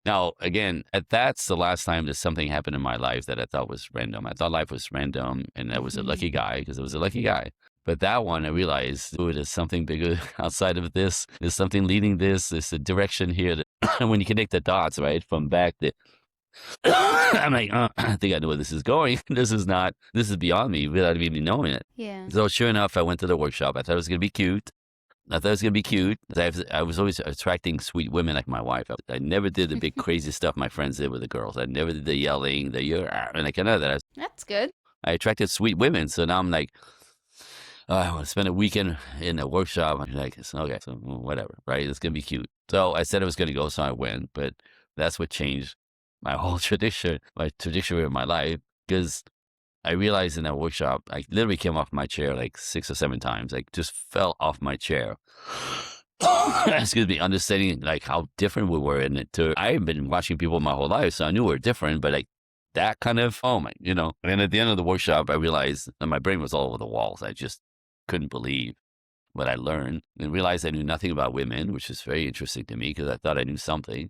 Now, again, that's the last time that something happened in my life that I thought was random. I thought life was random and I was a lucky guy because I was a lucky guy. But that one, I realized, oh, there's something bigger outside of this. There's something leading this. There's a direction here. And when you connect the dots, right, from back to, I'm like, I think I know where this is going. This is beyond me without even knowing it. Yeah. So sure enough, I went to the workshop. I thought it was going to be cute. I thought it was gonna be cute. I was always attracting sweet women like my wife. I never did the big crazy stuff my friends did with the girls. I never did the yelling, the you're, and like none of that. That's good. I attracted sweet women. So now I'm like, oh, I want to spend a weekend in a workshop. I'm like, okay, so whatever, right? It's gonna be cute. So I said I was gonna go, so I went. But that's what changed my whole my trajectory of my life because I realized in that workshop, I literally came off my chair like 6 or 7 times, like just fell off my chair. Excuse me, understanding like how different we were in it. I've been watching people my whole life, so I knew we were different, but like that kind of, oh my, And at the end of the workshop, I realized that my brain was all over the walls. I just couldn't believe what I learned and realized I knew nothing about women, which is very interesting to me because I thought I knew something.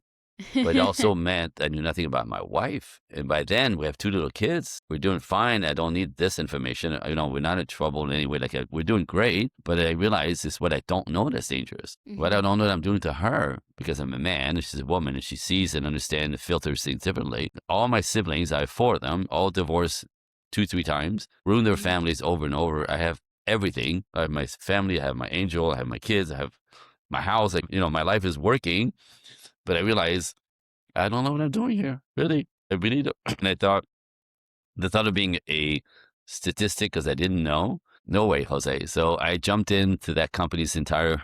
but it also meant I knew nothing about my wife. And by then, we have two little kids. We're doing fine. I don't need this information. We're not in trouble in any way. We're doing great. But I realize it's what I don't know that's dangerous. What I Hmm. don't know that I'm doing to her because I'm a man and she's a woman and she sees and understands and filters things differently. All my siblings, I have four of them, all divorced two, three times, ruined their Hmm. families over and over. I have everything. I have my family. I have my angel. I have my kids. I have my house. My life is working. But I realize I don't know what I'm doing here. Really, I really don't. And I thought the thought of being a statistic because I didn't know. No way, Jose. So I jumped into that company's entire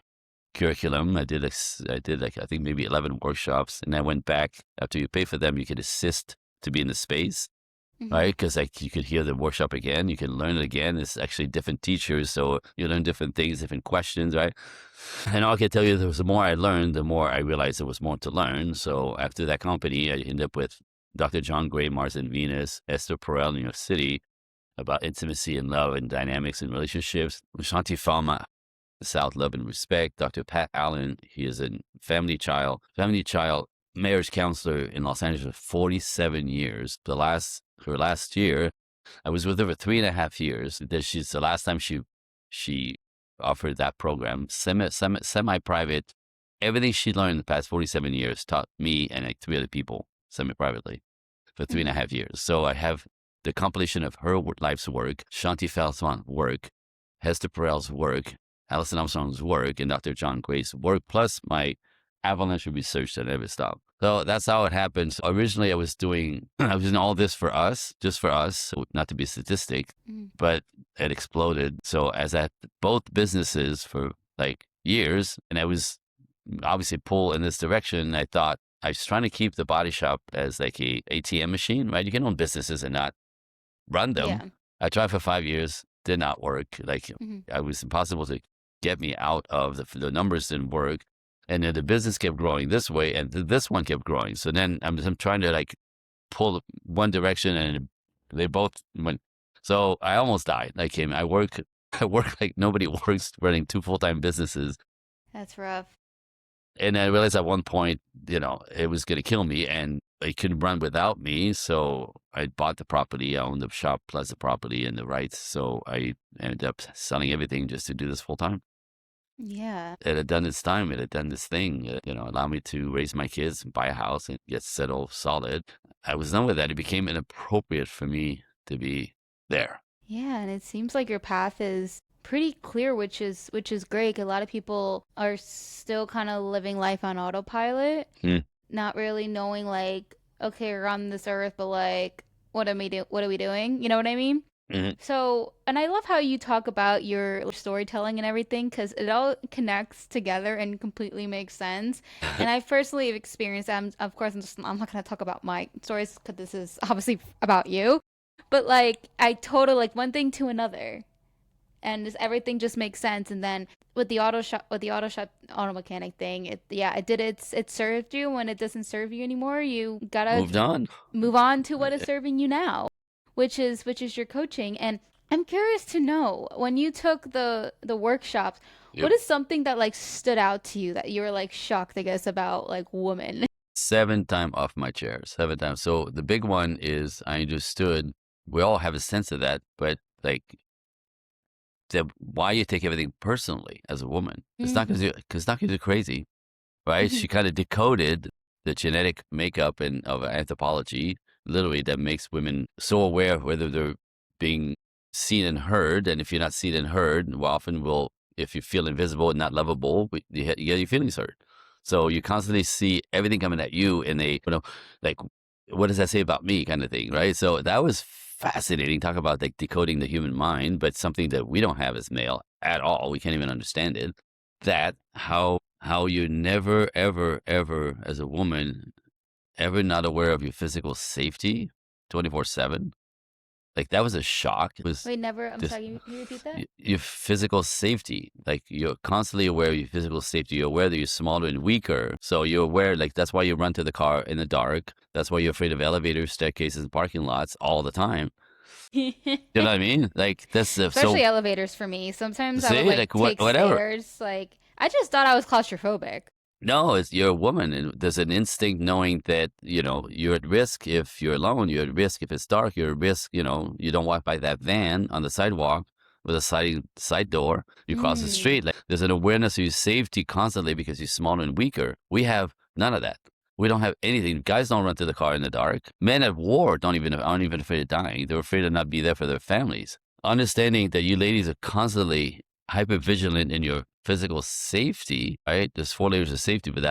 curriculum. I did like I think maybe 11 workshops, and I went back after you pay for them. You could assist to be in the space, Hmm. right? Because you could hear the workshop again, you can learn it again. It's actually different teachers, so you learn different things, different questions, right? And all I can tell you, the more I learned, the more I realized there was more to learn. So after that company, I ended up with Dr. John Gray, Mars and Venus, Esther Perel in New York City about intimacy and love and dynamics and relationships. Shanti Falma, South Love and Respect. Dr. Pat Allen, he is a family child marriage counselor in Los Angeles for 47 years. Her last year, I was with her for 3.5 years. She's the last time she offered that program, semi private. Everything she learned in the past 47 years taught me and like three other people semi privately for three and a Hmm. half years. So I have the compilation of her life's work, Shanti Falsman's work, Hester Perel's work, Alison Armstrong's work, and Dr. John Gray's work, plus my avalanche of research that never stopped. So that's how it happened. So originally, I was doing all this for us, just for us, so not to be a statistic, Hmm. but it exploded. So as I had both businesses for like years, and I was obviously pulled in this direction, I thought I was trying to keep the body shop as like a ATM machine, right? You can own businesses and not run them. Yeah. I tried for 5 years, did not work. Like Hmm. it was impossible to get me out of the numbers didn't work. And then the business kept growing this way and this one kept growing. So then I'm trying to like pull one direction and they both went. So I almost died. I work, I work like nobody works running two full-time businesses. That's rough. And I realized at one point, it was going to kill me and they couldn't run without me. So I bought the property, I owned the shop plus the property and the rights. So I ended up selling everything just to do this full time. Yeah. It had done its time. It had done this thing, allow me to raise my kids and buy a house and get settled solid. I was done with that. It became inappropriate for me to be there. Yeah, and it seems like your path is pretty clear, which is great. A lot of people are still kind of living life on autopilot, Mm, not really knowing like, okay, we're on this earth, but like, what are we doing? You know what I mean? mhm. So, and I love how you talk about your storytelling and everything because it all connects together and completely makes sense. And I personally have experienced, of course, I'm not going to talk about my stories because this is obviously about you, but like, I totally like one thing to another and just everything just makes sense. And then auto mechanic thing, it served you. When it doesn't serve you anymore, you gotta Moved on. move on to what is serving you now, which is your coaching. And I'm curious to know, when you took the workshops, Yep. what is something that like stood out to you that you were like shocked, I guess, about like women? 7 times off my chair, 7 times. So the big one is I understood we all have a sense of that, but like why you take everything personally as a woman. It's not Mm-hmm. because you're crazy, right? Mm-hmm. She kind of decoded the genetic makeup and of anthropology, literally, that makes women so aware of whether they're being seen and heard. And if you're not seen and heard, well, often will if you feel invisible and not lovable, you get your feelings hurt. So you constantly see everything coming at you in like, what does that say about me kind of thing, right? So that was fascinating. Talk about like decoding the human mind, but something that we don't have as male at all. We can't even understand it. That how you never ever ever as a woman ever not aware of your physical safety 24/7. Like that was a shock. It was Wait, never. I'm just sorry. Can you repeat that? your physical safety. Like you're constantly aware of your physical safety. You're aware that you're smaller and weaker. So you're aware, like that's why you run to the car in the dark. That's why you're afraid of elevators, staircases, and parking lots all the time. You know what I mean? Like that's so. Especially elevators for me. Sometimes I would See, like like take whatever. stairs. Like I just thought I was claustrophobic. No, it's you're a woman, and there's an instinct knowing that you're at risk if you're alone. You're at risk if it's dark. You're at risk. You don't walk by that van on the sidewalk with a side door. You cross the Mm. street. Like, there's an awareness of your safety constantly because you're smaller and weaker. We have none of that. We don't have anything. Guys don't run to the car in the dark. Men at war aren't even afraid of dying. They're afraid of not be there for their families. Understanding that you ladies are constantly hyper vigilant in your physical safety, right? There's 4 layers of safety, but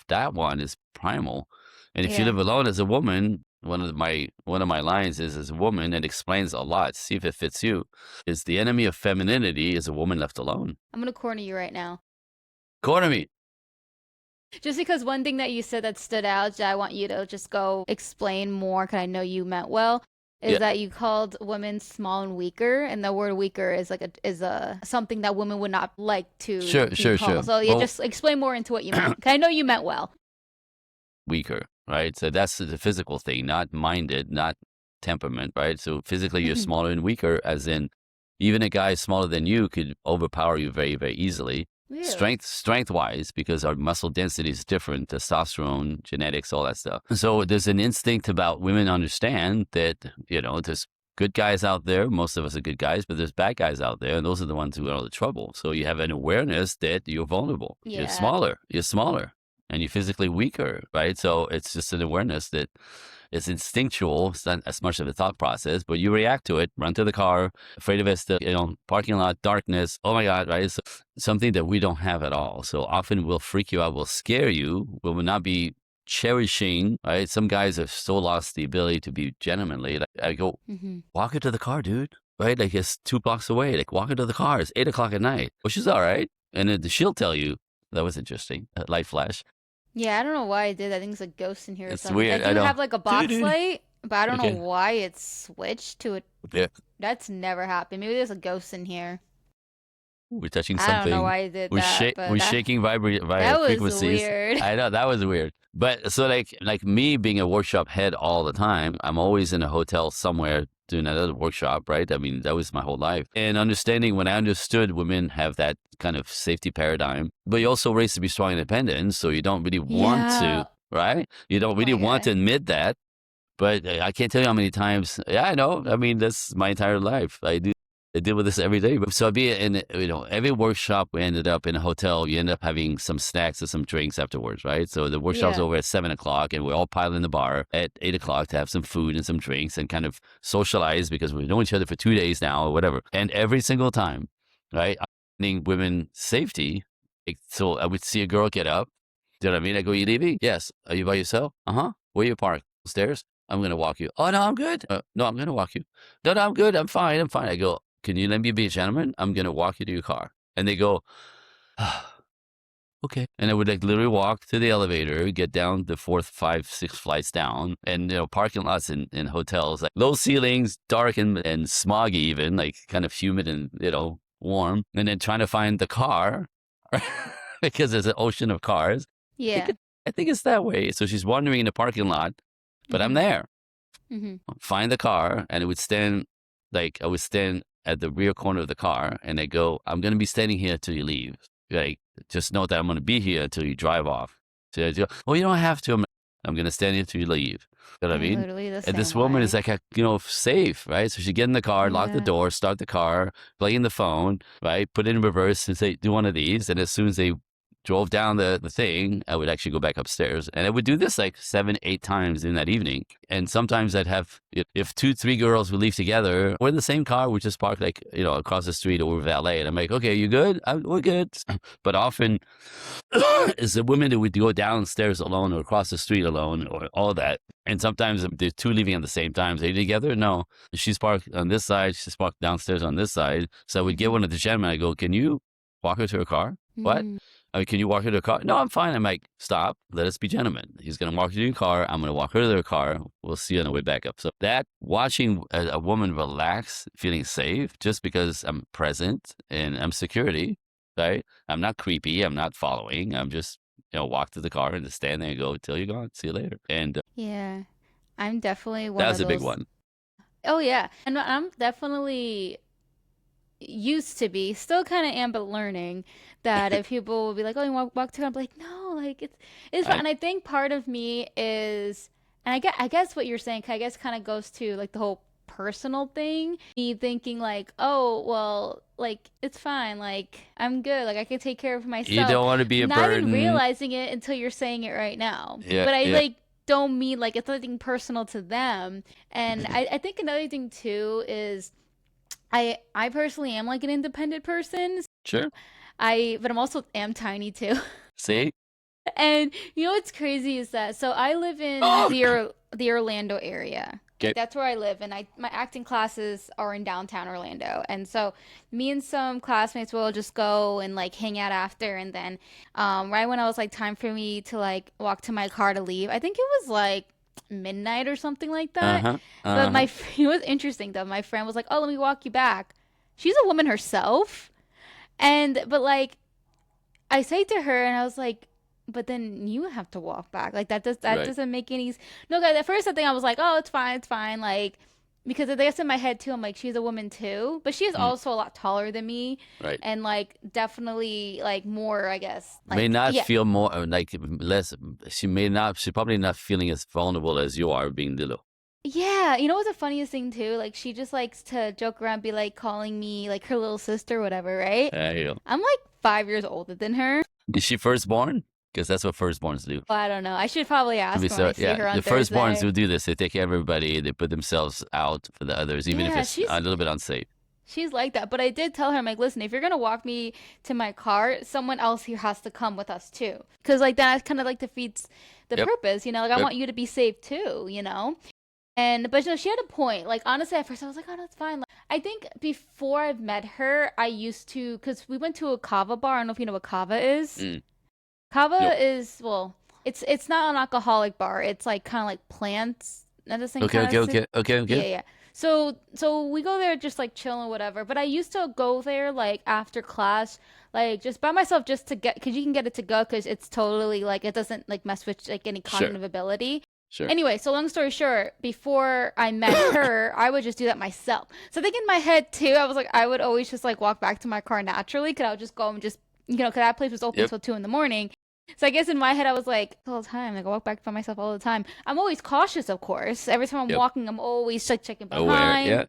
that one is primal. And if you Yeah. live alone as a woman, one of my lines is as a woman, and explains a lot. See if it fits you. Is the enemy of femininity is a woman left alone. I'm gonna corner you right now. Corner me. Just because one thing that you said that stood out, that I want you to just go explain more, because I know you meant well, is Yeah. that you called women small and weaker, and the word weaker is like a something that women would not like to Sure, be sure, called. sure. So yeah, Well, just explain more into what you meant. 'Cause I know you meant well. weaker, right? So that's the physical thing, not minded, not temperament, right? So physically, you're Mhm. smaller and weaker, as in even a guy smaller than you could overpower you very, very easily. Really? Strength wise, because our muscle density is different, testosterone, genetics, all that stuff. So there's an instinct about women understand that, there's good guys out there. Most of us are good guys, but there's bad guys out there, and those are the ones who are all the trouble. So you have an awareness that you're vulnerable. Yeah. You're smaller, and you're physically weaker, right? So it's just an awareness that it's instinctual. It's not as much of a thought process, but you react to it, run to the car, afraid of it, parking lot, darkness. Oh my God, right? It's something that we don't have at all. So often we'll freak you out, we'll scare you, we will not be cherishing, right? Some guys have so lost the ability to be gentlemanly. Like, I go, Hmm. walk her to the car, dude. Right? Like it's 2 blocks away. Like walk her to the car. It's 8 o'clock at night. Well, she's all right. And then she'll tell you, that was interesting. Light flash. Yeah, I don't know why I did. I think it's a ghost in here or It's something. I weird. I do know. have like a box light, but I don't know Okay. why it's switched to it. Yeah. That's never happened. Maybe there's a ghost in here. We're touching I don't know something. why I did that, but We're that shaking via that was frequencies. weird. I know that was weird. But so like me being a workshop head all the time, I'm always in a hotel somewhere doing another workshop, right? I mean, that was my whole life. And understanding when I understood women have that kind of safety paradigm, but you're also raised to be strong and independent, so you don't really want Yeah. to, right? You don't Oh really my want to God. admit that. But I can't tell you how many times. Yeah, I know. I mean, that's my entire life. I deal with this every day. So I'd be in, every workshop we ended up in a hotel. You end up having some snacks or some drinks afterwards, right? So the workshop's Yeah. over at 7 o'clock, and we all pile in the bar at 8 o'clock to have some food and some drinks and kind of socialize because we've known each other for 2 days now or whatever. And every single time, right, I'm finding women safety. So I would see a girl get up. Do you know what I mean? I go, you leaving? Yes. Are you by yourself? Uh huh. Where you park? Stairs? I'm going to walk you. Oh, no, I'm good. No, I'm going to walk you. No, no, I'm good. I'm fine. I'm fine. I go, can you let me be a gentleman? I'm going to walk you to your car. And they go, okay. And I would like literally walk to the elevator, get down the fourth, five, six flights down, and parking lots in hotels, like low ceilings, dark and smoggy, even like kind of humid and warm, and then trying to find the car because there's an ocean of cars. I think Yeah. I think it's that way. So she's wandering in the parking lot, but I'm Hmm. there. Hmm. Find the car, and it would stand like I would stand at the rear corner of the car, and I go, I'm going to be standing here until you leave. Like, just know that I'm going to be here until you drive off. So I go, well, you don't have to. I'm going to stand here until you leave. You know what I I'm mean? literally the And same this woman is way. like, safe, right? So she get in the car, lock the Yeah. door, start the car, plug in the phone, right? Put it in reverse and say, do one of these. And as soon as they drove down the thing, I would actually go back upstairs. And I would do this like 7, 8 times in that evening. And sometimes I'd have, if 2, 3 girls would leave together, we're in the same car, we just park like, across the street over valet. And I'm like, okay, you good? We're good. But often it's the women that would go downstairs alone or across the street alone or all that. And sometimes there's 2 leaving at the same time. Are they together? No. She's parked on this side. She's parked downstairs on this side. So I would get Hmm. one of the gentlemen. I go, can you walk her to her car? What? Hmm. Can you walk her to her car? No, I'm fine. I'm like, stop. Let us be gentlemen. He's going to walk you to your car. I'm going to walk her to their car. We'll see you on the way back up. So that watching a woman relax, feeling safe, just because I'm present and I'm security, right? I'm not creepy. I'm not following. I'm just, walk to the car and just stand there and go until you're gone. See you later. And Yeah. I'm definitely that one was of a big those. one. Oh yeah. And I'm definitely used to be, still kind of am, but learning that if people will be like, "Oh, you want to walk to?" I'm like, "No, like it's fine. I And I think part of me is, and I guess what you're saying, I guess kind of goes to like the whole personal thing. Me thinking like, oh well, like it's fine, like I'm good, like I can take care of you myself. don't want to be a Not even burden. realizing it until you're saying it right now. Yeah, But I yeah. like don't mean like it's nothing personal to them. And I think another thing too is I personally am like an independent person. Sure. But I'm also am tiny too. See? And you know what's crazy is that so I live in Oh, the Orlando area. okay. Like that's where I live, and I my acting classes are in downtown Orlando. And so me and some classmates will just go and like hang out after, and then right when I was like time for me to like walk to my car to leave, I think it was like midnight or something like that. Uh-huh. But Uh-huh. it was interesting though. My friend was like, "Oh, let me walk you back." She's a woman herself, and but like I say to her, and I was like, but then you have to walk back. Like that Right. doesn't make any. No, guys. At first, I think I was like, oh, it's fine. Like because I guess in my head too, I'm like, she's a woman too, but she is Mm, also a lot taller than me, right. and like definitely like more, I guess. May Like not yeah, feel more like less. She's probably not feeling as vulnerable as you are being little. yeah. You know what's the funniest thing too? Like she just likes to joke around, be like calling me like her little sister, or whatever, right? You know. I'm like 5 years older than her. Is she firstborn? Because that's what firstborns do. Well, I don't know. I should probably I mean, ask her when so I see yeah, her the on firstborns Thursday. who do this, they take care of everybody. They put themselves out for the others, even if Yeah, it's a little bit unsafe. she's like that. But I did tell her, I'm like, listen, if you're gonna walk me to my car, someone else here has to come with us too. Cause like that kind of like defeats the Yep. purpose, you know? Like I Yep. want you to be safe too, you know? And but no, she had a point. Like honestly, at first I was like, oh, that's fine. Like, I think before I've met her, I used to, cause we went to a kava bar. I don't know if you know what kava is. Mm. Kava Nope. is well, it's not an alcoholic bar. It's like kind of like plants medicine Okay. kind Okay. of. Okay. Okay. Yeah, Okay. yeah. So we go there just like chill and whatever. But I used to go there like after class, like just by myself just to get because you can get it to go because it's totally like it doesn't like mess with like any Sure. cognitive ability. Sure. Anyway, so long story short, before I met her, I would just do that myself. So I think in my head too, I was like, I would always just like walk back to my car naturally because I would just go and just because that place was open Yep. till 2 in the morning. So I guess in my head I was like all the time, like I walk back by myself all the time. I'm always cautious, of course. Every time I'm Yep. walking, I'm always like checking Aware. behind. Yeah.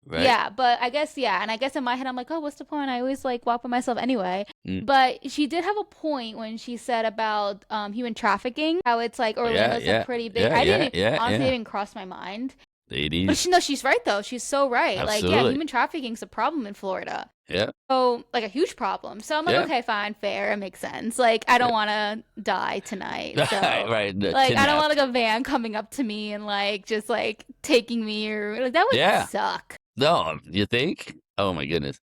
Right. Yeah, but I guess yeah, and I guess in my head I'm like, oh, what's the point? I always like walk by myself anyway. Mm. But she did have a point when she said about human trafficking, how it's like Oh yeah. Orlando's a Yeah. pretty big. Yeah. I Yeah. didn't Yeah. honestly Yeah. didn't cross my mind. But Ladies. she no, she's right though. She's so right. Like yeah, Absolutely. human trafficking's a problem in Florida. Yeah. So like a huge problem. So I'm like, Yeah. okay, fine, fair, it makes sense. Like I Yeah. don't want to die tonight. Right. So Right. like I don't want Kidnapped. like a van coming up to me and like just like taking me or like that would Yeah. suck. No, you think? Oh my goodness.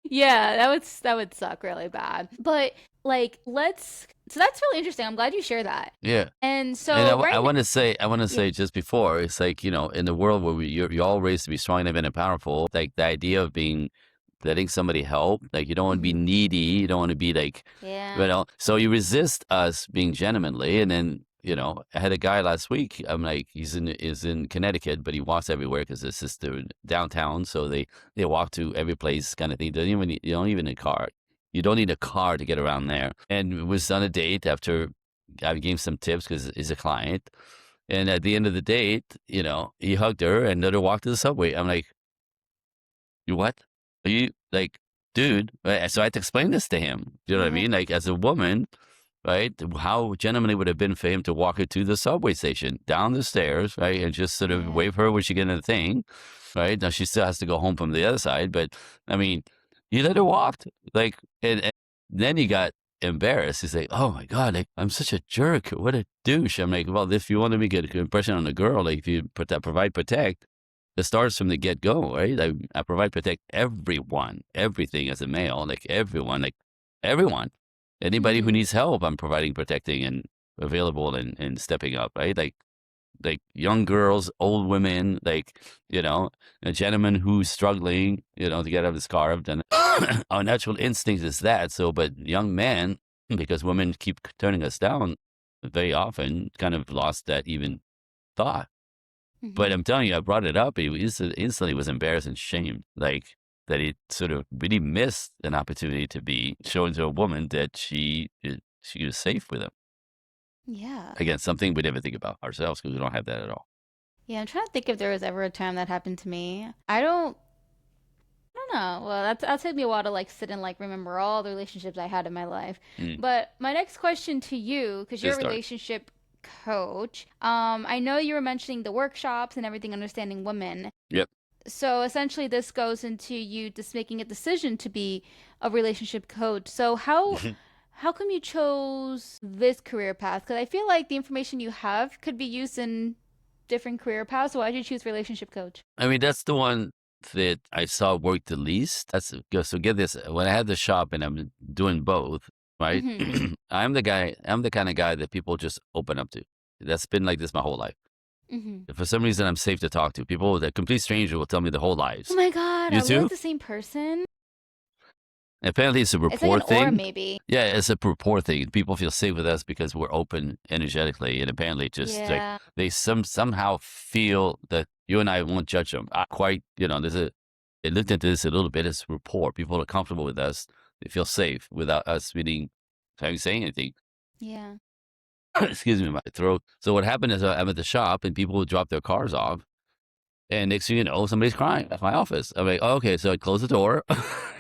Yeah, that would suck really bad. But like let's so that's really interesting. I'm glad you share that. Yeah. And And so I right want to say, yeah. just before, it's like, in the world where you're all raised to be strong, independent, and powerful, like the idea of letting somebody help, like you don't want to be Mhm. needy, you don't want to be like, Yeah. so you resist us being gentlemanly. And then, I had a guy last week, I'm like, is in Connecticut, but he walks everywhere because it's just the downtown. So they walk to every place kind of thing. You don't even need a car. You don't need a car to get around there. And was on a date after I gave him some tips because he's a client. And at the end of the date, he hugged her and let her walk to the subway. I'm like, you what? Are you like, dude? So I had to explain this to him. You know what I Yeah. mean? Like, as a woman, right? How gentlemanly would it have been for him to walk her to the subway station, down the stairs, right? And just sort of Yeah. wave her when she get in the thing, right? Now she still has to go home from the other side. But I mean, he let her walk. Like, and then he got embarrassed. He's like, oh my God, like, I'm such a jerk. What a douche. I'm like, well, if you want to make a good impression on a girl, like if you provide, protect, it starts from the get go, right? I provide, protect everyone, everything as a male, like everyone. Anybody who Mhm. needs help, I'm providing, protecting, and available and stepping up, right? Like young girls, old women, like, a gentleman who's struggling, to get out of his car. I've done it. Our natural instinct is that. So, but young men, because women keep turning us down very often, kind of lost that even thought. But Mhm. I'm telling you, I brought it up. He instantly was embarrassed and shamed, like that he sort of really missed an opportunity to be shown to a woman that she was safe with him. Yeah. Again, something we never think about ourselves because we don't have that at all. Yeah, I'm trying to think if there was ever a time that happened to me. I don't know. Well, that'll take me a while to like sit and like remember all the relationships I had in my life. Mm. But my next question to you, because you're Just a start. relationship coach, I know you were mentioning the workshops and everything, understanding women. Yep. So essentially, this goes into you just making a decision to be a relationship coach. So how come you chose this career path? Because I feel like the information you have could be used in different career paths. So why did you choose relationship coach? I mean, that's the one that I saw worked the least. So get this. When I had the shop and I'm doing both, right? Mm-hmm. I'm the guy. I'm the kind of guy that people just open up to. That's been like this my whole life. Mm-hmm. For some reason, I'm safe to talk to. People, that complete stranger will tell me their whole Oh lives. my God, You are we like too? the same person? Apparently, it's a It's like rapport an aura, thing. maybe. Yeah, it's a rapport thing. People feel safe with us because we're open energetically, and apparently, just like Yeah. they somehow feel that you and I won't judge them. I quite, there's a. I looked into this a little bit as rapport. People are comfortable with us. They feel safe without us meaning having saying anything. Yeah. Excuse me, my throat. So what happened is I'm at the shop, and people would drop their cars off. And next thing you know, somebody's crying at my office. I'm like, oh, okay, so I closed the door,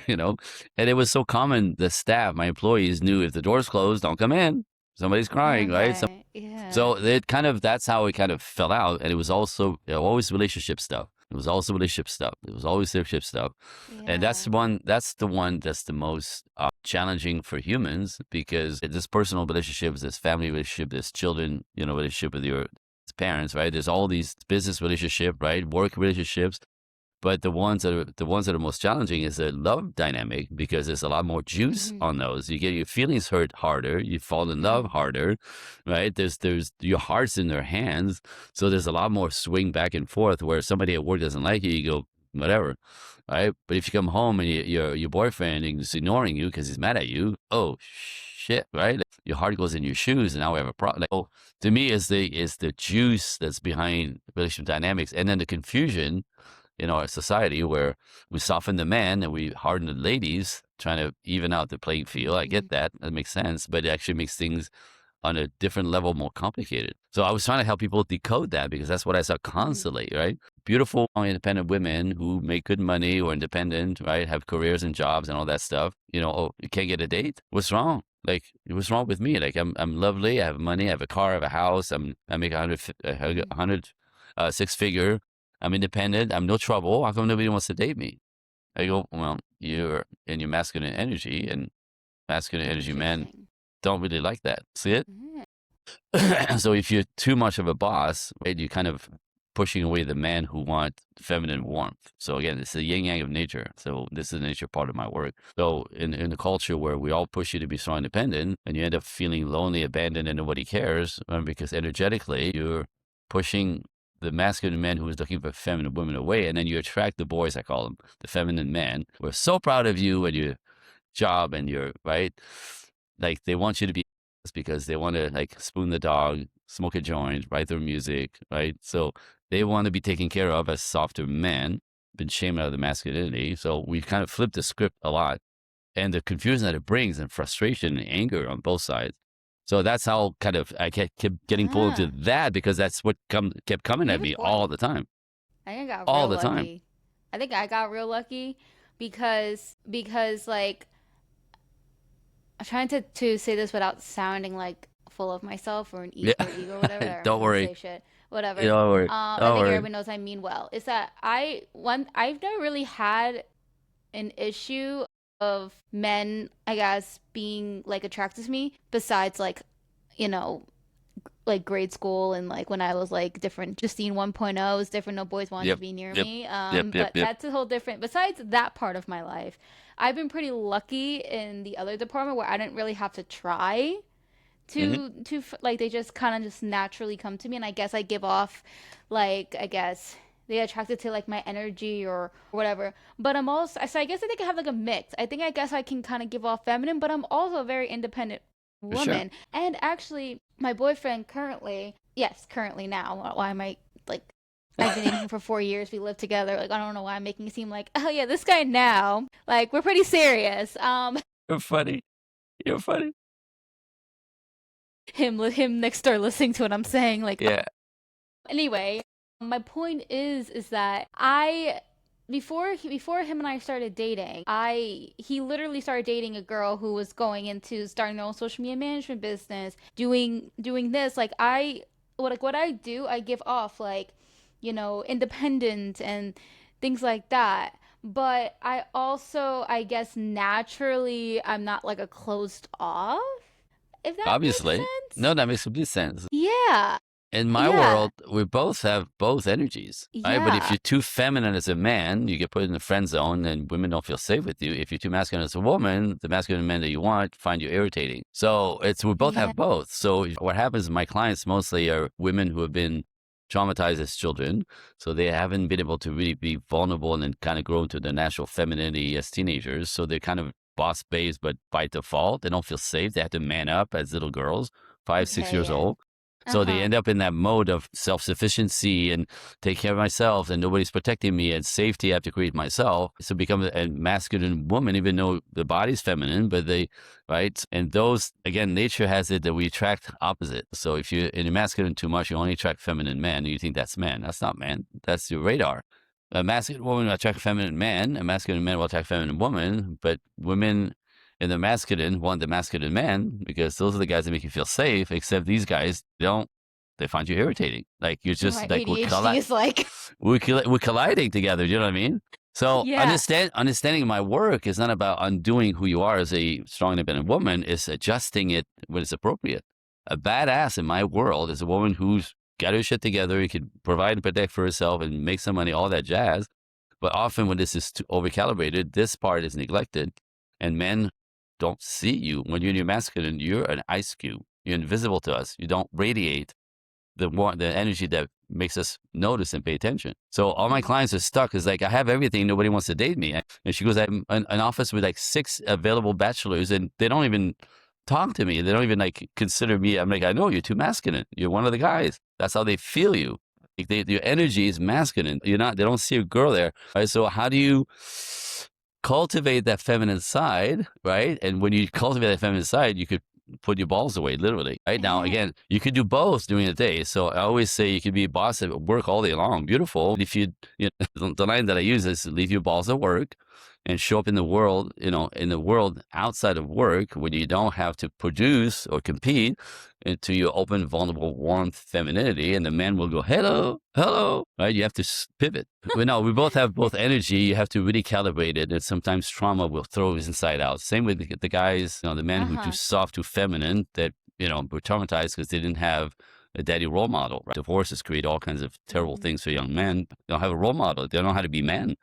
you know, and it was so common. The staff, my employees knew if the door's closed, don't come in. Somebody's crying, right? Okay. Yeah. So it kind of, that's how it kind of fell out. And it was also always relationship stuff. It was also relationship stuff. It was always relationship stuff. And Yeah. that's the most challenging for humans because there's personal relationships, there's family relationship, there's children, relationship with your parents, right? There's all these business relationship, right? Work relationships. But the ones that are most challenging is the love dynamic because there's a lot more juice Mm-hmm. on those. You get your feelings hurt harder, you fall in love Mm-hmm. harder, right? There's your heart's in their hands, so there's a lot more swing back and forth. Where somebody at work doesn't like you, you go whatever, right? But if you come home and your boyfriend is ignoring you because he's mad at you, oh shit, right? Like, your heart goes in your shoes, and now we have a problem. Like, oh, to me, is the juice that's behind relationship dynamics, and then the confusion in our society where we soften the men and we harden the ladies, trying to even out the playing field. I Mm-hmm. get that. That makes sense. But it actually makes things on a different level more complicated. So I was trying to help people decode that because that's what I saw Mm-hmm. constantly, right? Beautiful, independent women who make good money or independent, right? Have careers and jobs and all that stuff. Oh, you can't get a date? What's wrong? Like, what's wrong with me? Like, I'm lovely. I have money. I have a car. I have a house. I make Mm-hmm. 6 figure. I'm independent. I'm no trouble. How come nobody wants to date me? I go, well, you're in your masculine energy, and masculine energy men Interesting. don't really like that. See it? Mm-hmm. So if you're too much of a boss, right, you're kind of pushing away the men who want feminine warmth. So again, it's the yin yang of nature. So this is the nature part of my work. So in a culture where we all push you to be strong, independent, and you end up feeling lonely, abandoned, and nobody cares, because energetically you're pushing the masculine man who is looking for feminine women away, and then you attract the boys, I call them, the feminine man. We're so proud of you and your job and your right. Like they want you to be because they want to like spoon the dog, smoke a joint, write their music, right? So they want to be taken care of as softer men, been shamed out of the masculinity. So we kind of flipped the script a lot, and the confusion that it brings, and frustration and anger on both sides. So that's how kind of I kept getting pulled into Ah, that because that's what kept coming you at have a me point. all the time, I think I got all real the time. lucky. I think I got real lucky because like I'm trying to say this without sounding like full of myself or an Yeah, or ego, whatever. I don't don't want to worry, say shit. Whatever. don't worry, I don't think worry. everyone knows I mean well. Is that I've never really had an issue of men, I guess, being like attracted to me besides like, you know, like grade school and like when I was like different. Justine 1.0 is different. No boys wanted to Yep, be near yep, me. yep, yep, But yep. that's a whole different. Besides that part of my life, I've been pretty lucky in the other department where I didn't really have to try Hmm. to like they just kind of just naturally come to me, and I guess I give off like I guess they attracted to like my energy or whatever. But I'm also so I guess I think I have like a mix. I guess I can kind of give off feminine, but I'm also a very independent For sure. woman. And actually, my boyfriend currently, yes, currently now, why am I like I've been dating him for 4 years. We live together. Like I don't know why I'm making it seem like, oh yeah, this guy now. Like we're pretty serious. You're funny. You're funny. him next door listening to what I'm saying. Like, Yeah. anyway, my point is that I before him and I started dating, I he literally started dating a girl who was going into starting their own social media management business, doing this. Like what I do, I give off like, independent and things like that. But I also, I guess naturally, I'm not like a closed off, if that makes Obviously. No, sense. that makes complete sense. Yeah. In my Yeah. world, we both have both energies, right? But if Yeah. you're too feminine as a man, you get put in the friend zone and women don't feel safe with you. If you're too masculine as a woman, the masculine men that you want find you irritating. So we both Yeah. have both. So what happens, my clients mostly are women who have been traumatized as children. So they haven't been able to really be vulnerable and then kind of grow into their natural femininity as teenagers. So they're kind of boss babes, but by default, they don't feel safe. They have to man up as little girls, 5, 6 years Okay, yeah. old. So they Uh-huh. end up in that mode of self-sufficiency and take care of myself and nobody's protecting me and safety I have to create myself. So become a masculine woman, even though the body's feminine, but right? And those, again, nature has it that we attract opposite. So if you're in a masculine too much, you only attract feminine men and you think that's man. That's not man. That's your radar. A masculine woman will attract a feminine man, a masculine man will attract a feminine woman, but women in the masculine want the masculine man because those are the guys that make you feel safe, except these guys don't. They find you irritating. Like you're My just like ADHD is like, we're colliding together. You know what I mean? So yeah. understanding my work is not about undoing who you are as a strong, independent woman. It's adjusting it when it's appropriate. A badass in my world is a woman who's got her shit together. Who can provide and protect for herself and make some money, all that jazz. But often when this is too overcalibrated, this part is neglected, and men don't see you. When you're in your masculine, you're an ice cube. You're invisible to us. You don't radiate the energy that makes us notice and pay attention. So all my Mhm. clients are stuck. It's like I have everything, nobody wants to date me. And she goes, I have an office with like 6 available bachelors, and they don't even talk to me. They don't even like consider me. I'm like, I know you're too masculine. You're one of the guys. That's how they feel you. Like your energy is masculine. You're not. They don't see a girl there. Right. So how do you cultivate that feminine side, right? And when you cultivate that feminine side, you could put your balls away, literally. Right now, Eh, again, you could do both during the day. So I always say you could be a boss at work all day long. Beautiful. If you know, the line that I use is leave your balls at work and show up in the world, in the world outside of work when you don't have to produce or compete into your open, vulnerable, warm femininity. And the man will go, hello, hello, right? You have to pivot. But no, we both have both energy. You have to really calibrate it. And sometimes trauma will throw us inside out. Same with the guys, the men who are too uh-huh. soft, too feminine, that, were traumatized because they didn't have a daddy role model. Right? Divorces create all kinds of terrible Mhm. things for young men. They don't have a role model. They don't know how to be men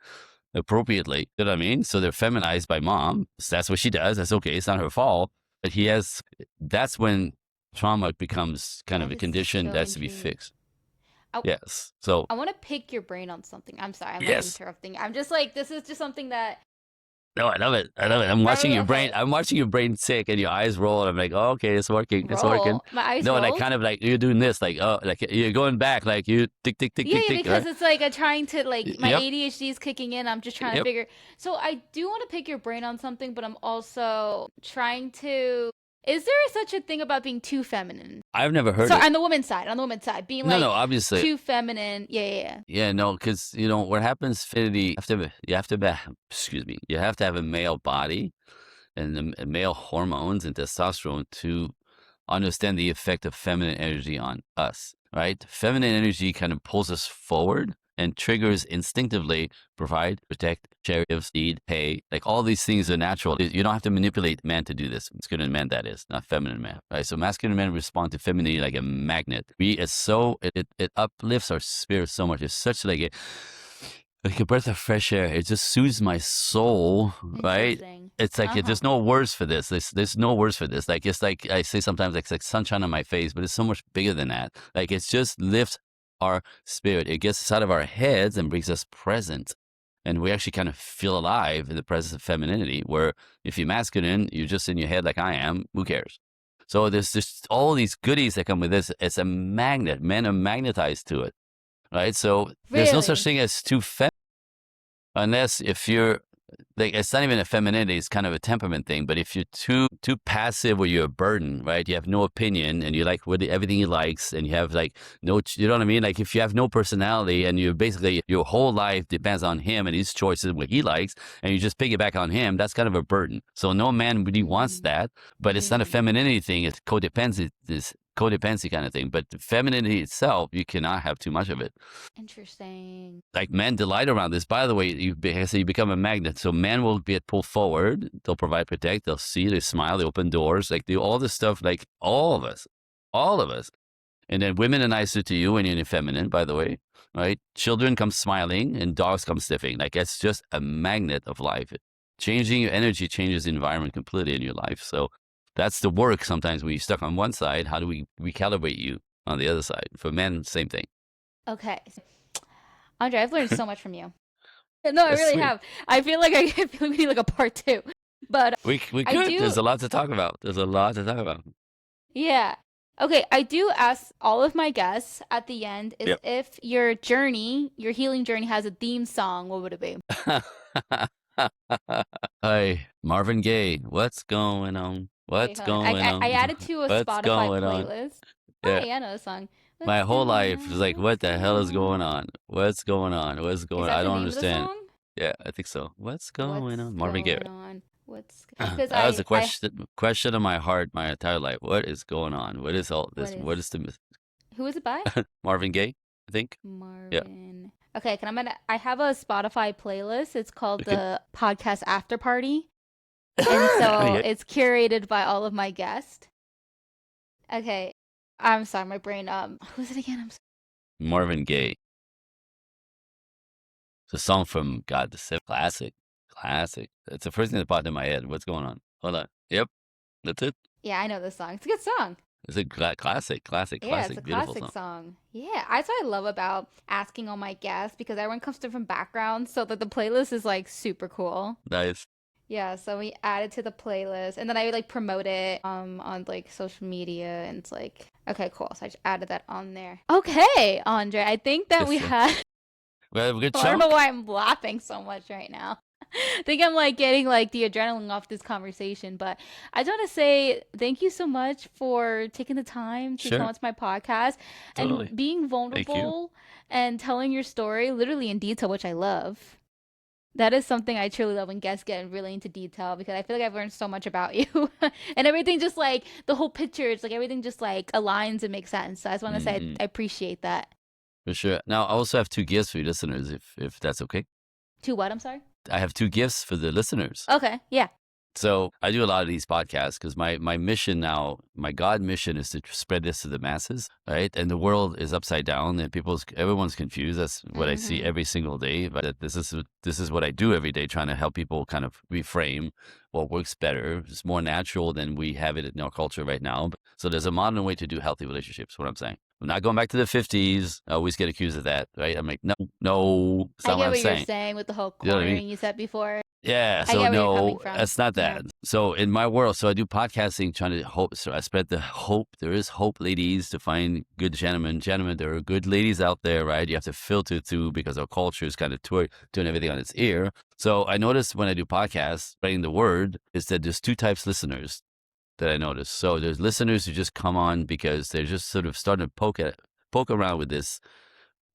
appropriately. You know what I mean? So they're feminized by mom. So that's what she does. That's okay. It's not her fault. But that's when trauma becomes kind of That a is condition so that's to be intriguing. fixed. I, Yes. So, I want to pick your brain on something. I'm sorry, I'm like yes. interrupting. I'm just like, this is just something that, No, I love it. I love it. I'm watching right? your brain. Okay. I'm watching your brain tick and your eyes roll. And I'm like, oh, okay, it's working. It's working. Roll. My eyes No, and I rolled. kind of like, you're doing this, like, oh, like you're going back, like you tick, tick, tick, Yeah, tick, yeah, tick, because right? it's like I'm trying to my Yep. ADHD is kicking in. I'm just trying to Yep. figure. So I do want to pick your brain on something, but I'm also trying to. Is there such a thing about being too feminine? I've never heard Sorry, it. on the woman's side, being No, like no, obviously. too feminine. Yeah, yeah, yeah. Yeah, no, because what happens, Finity, excuse me, you have to have a male body and male hormones and testosterone to understand the effect of feminine energy on us, right? Feminine energy kind of pulls us forward and triggers instinctively provide, protect, share, give, seed, pay. Like all these things are natural. You don't have to manipulate man to do this. Masculine man, that is, not feminine man, right? So masculine men respond to femininity like a magnet. It uplifts our spirit so much. It's such like a breath of fresh air. It just soothes my soul, right? Interesting. It's like Uh huh. there's no words for this. There's no words for this. Like it's like I say sometimes, like, it's like sunshine on my face, but it's so much bigger than that. Like it's just lifts our spirit. It gets us out of our heads and brings us present. And we actually kind of feel alive in the presence of femininity, where if you're masculine, you're just in your head like I am, who cares? So there's just all these goodies that come with this. It's a magnet. Men are magnetized to it, right? So there's no such Really? thing as too feminine unless if you're like it's not even a femininity, it's kind of a temperament thing. But if you're too passive or you're a burden, right? You have no opinion and you like everything he likes and you have like no, you know what I mean? Like if you have no personality and you basically your whole life depends on him and his choices, what he likes, and you just piggyback on him, that's kind of a burden. So no man really wants Mm, that, but it's not a yeah. femininity thing. It's codependency, this codependency kind of thing. But the femininity itself, you cannot have too much of it. Interesting. Like men delight around this. By the way, you become a magnet. So men will get pulled forward. They'll provide, protect. They'll see. They smile. They open doors. Like do all this stuff. Like all of us. And then women are nicer to you when you're feminine. By the way, right? Children come smiling and dogs come sniffing. Like it's just a magnet of life. Changing your energy changes the environment completely in your life. So that's the work. Sometimes when you're stuck on one side, how do we recalibrate you on the other side? For men, same thing. Okay. Andre, I've learned so much from you. No, I That's really sweet. have. I feel like I feel like we need like a part two. But We I could. do, There's a lot to talk about. There's a lot to talk about. yeah. Okay, I do ask all of my guests at the end is Yep. if your journey, your healing journey has a theme song, what would it be? Hi, Marvin Gaye. What's going on? Wait, What's hold on. going I on? added to a What's Spotify going on? playlist. Yeah. Oh, yeah, I know the song. My What's whole going life is on? like, What's what the hell going is going on? on? What's going on? What's Is going on? that I the don't name of the understand. song? Yeah, I think so. What's going What's on? Marvin Gaye. going on? What's because That was a I question of my heart my entire life. What is going on? What is all what this? is What is the who is it by? Marvin Gaye? I think. Yeah. Marvin. Okay, I have a Spotify playlist. It's called Okay. the Podcast After Party. And so Yeah. it's curated by all of my guests. Okay. I'm sorry, my brain who's it again? I'm sorry. Marvin Gaye. It's a song from God, the Seven. Classic. Classic. It's the first thing that popped in my head. What's going on? Hold on. Yep. That's it. Yeah, I know this song. It's a good song. It's a classic, classic, Yeah, it's a classic. Beautiful classic song. song. Yeah, that's what I love about asking all my guests because everyone comes to different backgrounds, so that the playlist is like super cool. Nice. Yeah, so we add it to the playlist and then I would like promote it on like social media and it's like okay, cool. So I just added that on there. Okay, Andre, I think that we Yes. had We have a good I don't know chunk. why I'm laughing so much right now. I think I'm like getting like the adrenaline off this conversation, but I just want to say thank you so much for taking the time to come Sure. on to my podcast and Totally. being Thank you. vulnerable and telling your story literally in detail, which I love. That is something I truly love when guests get really into detail because I feel like I've learned so much about you and everything just like the whole picture, it's like everything just like aligns and makes sense. So I just want to say Hmm. I appreciate that. For sure. Now, I also have two gifts for you listeners, if that's okay. To what? I'm sorry. I have two gifts for the listeners. Okay. Yeah. So I do a lot of these podcasts because my mission now, my God mission is to spread this to the masses, right? And the world is upside down and everyone's confused. That's what I see Mm-hmm. every single day. But this is what I do every day, trying to help people kind of reframe what works better. It's more natural than we have it in our culture right now. So there's a modern way to do healthy relationships, what I'm saying. I'm not going back to the 50s. I always get accused of that, right? I'm like, no, it's I not what get I'm what you're saying. saying with the whole You know what I mean? cornering you said before. Yeah, I so get where you're coming no, from. that's not Yeah. that. So in my world, so I do podcasting trying to hope. So I spread the hope. There is hope, ladies, to find good gentlemen. Gentlemen, there are good ladies out there, right? You have to filter through because our culture is kind of turning everything on its ear. So I noticed when I do podcasts, spreading the word, is that there's two types of listeners that I noticed. So there's listeners who just come on because they're just sort of starting to poke around with this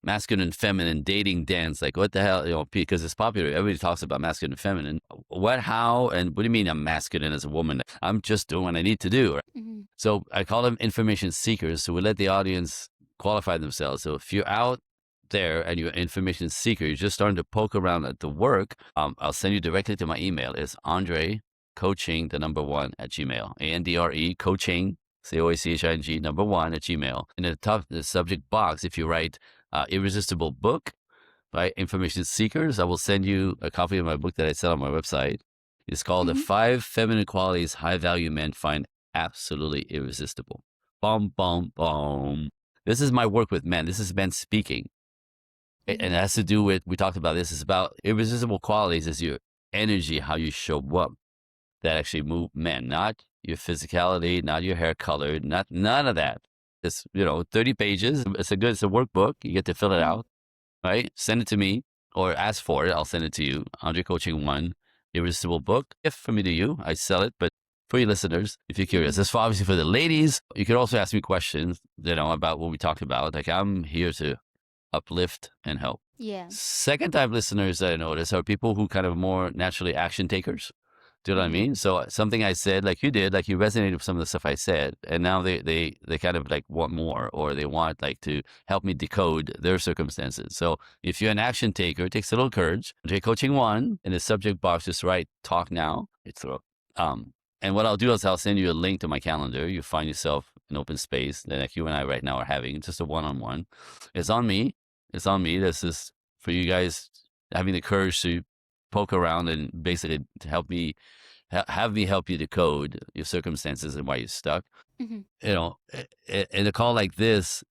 masculine, feminine dating dance. Like, what the hell? Because it's popular. Everybody talks about masculine and feminine. What, how, and what do you mean I'm masculine as a woman? I'm just doing what I need to do. Mm-hmm. So I call them information seekers. So we let the audience qualify themselves. So if you're out there and you're an information seeker, you're just starting to poke around at the work, I'll send you directly to my email. It's Andre Coaching, the number one at Gmail. ANDRE Coaching, COACHING, number one at Gmail. In the top, the subject box, if you write Irresistible Book by Information Seekers, I will send you a copy of my book that I sell on my website. It's called The Mm-hmm. 5 Feminine Qualities High Value Men Find Absolutely Irresistible. Boom, boom, boom. This is my work with men. This is men speaking. And Mm-hmm. it has to do with, we talked about this, it's about irresistible qualities is your energy, how you show up that actually move men, not your physicality, not your hair color, none of that. It's 30 pages. It's a workbook. You get to fill it Mm-hmm. out, right? Send it to me or ask for it. I'll send it to you. Andre Coaching 1 irresistible book. Gift for me to you. I sell it, but for your listeners, if you're curious, Mhm. this for obviously for the ladies. You can also ask me questions, about what we talked about. Like I'm here to uplift and help. Yeah. Second type listeners that I notice are people who kind of more naturally action takers. Do you know what I Mhm. mean? So something I said, like you did, like you resonated with some of the stuff I said, and now they kind of like want more, or they want like to help me decode their circumstances. So if you're an action taker, it takes a little courage. J Coaching One in the subject box, just write "talk now." It's and what I'll do is I'll send you a link to my calendar. You find yourself an open space that like you and I right now are having, just a one-on-one. It's on me. It's on me. This is for you guys having the courage to poke around and basically to help me have me help you decode your circumstances and why you're stuck. Mhm. In a call like this,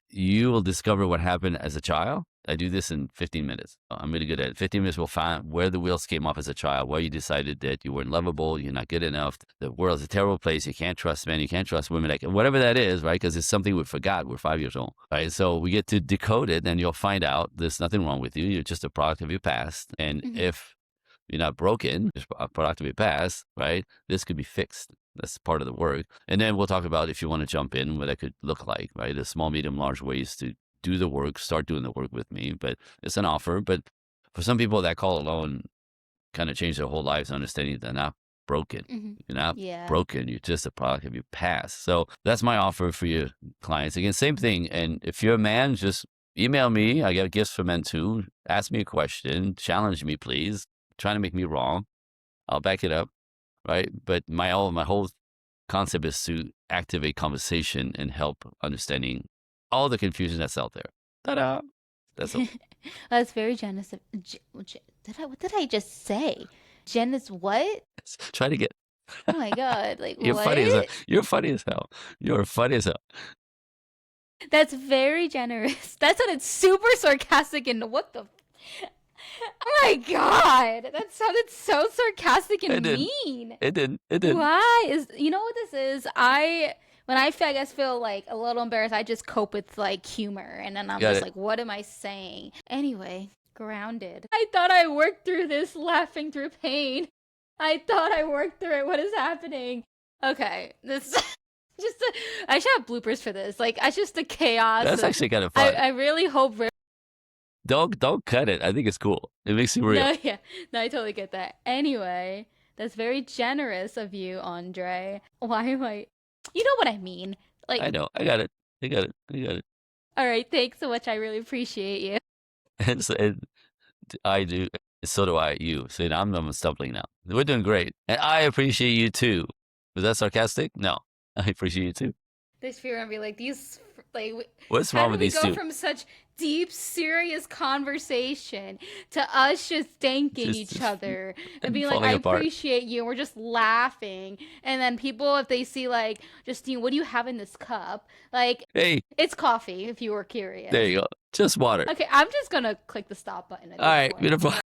you will discover what happened as a child. I do this in 15 minutes. I'm really good at it. 15 minutes will find where the wheels came off as a child, where you decided that you weren't lovable, you're not good enough, the world's a terrible place, you can't trust men, you can't trust women, like whatever that is, right? Because it's something we forgot. We're 5 years old, right? So we get to decode it, and you'll find out there's nothing wrong with you. You're just a product of your past. And Mhm. if you're not broken, just a product of your past, right? This could be fixed. That's part of the work. And then we'll talk about if you want to jump in, what that could look like, right? The small, medium, large ways to do the work, start doing the work with me. But it's an offer. But for some people, that call alone kind of changed their whole lives, understanding they're not broken. Mhm. You're not Yeah. broken. You're just a product of your past. So that's my offer for your clients. Again, same thing. And if you're a man, just email me. I got gifts for men too. Ask me a question. Challenge me, please. Trying to make me wrong. I'll back it up, right? But my whole concept is to activate conversation and help understanding all the confusion that's out there. Ta-da! That's all. That's very generous. What did I just say? Generous what? Try to get. Oh my god! Like You're funny as hell. what? You're funny as hell. You're funny as hell. That's very generous. That sounded super sarcastic and what the? Oh my god! That sounded so sarcastic It and did. mean. It did. It did. Why is you know what this is? When I feel, I guess feel like a little embarrassed, I just cope with like humor, and then I'm Got just it. like, what am I saying? Anyway, grounded. I thought I worked through this, laughing through pain. I thought I worked through it. What is happening? Okay, this just I should have bloopers for this. Like, it's just the chaos. That's Of, actually kind of I fun. I really hope. Don't cut it. I think it's cool. It makes it real. No, yeah, no, I totally get that. Anyway, that's very generous of you, Andre. Why am I? You know what I mean. I Like, know. I got it. I got it. I got it. all right, thanks so much. I really appreciate you. And I do. So do I. You. So I'm stumbling now. We're doing great, and I appreciate you too. Was that sarcastic? No, I appreciate you too. This fear and be like these like What's how wrong do with we these go two? from such deep serious conversation to us just thanking each Just other and and being like I falling apart. appreciate you and we're just laughing and then people if they see like Justine what do you have in this cup like Hey, it's coffee if you were there curious. you go. Just water. Okay, I'm just gonna click the stop button at All this right, point. beautiful.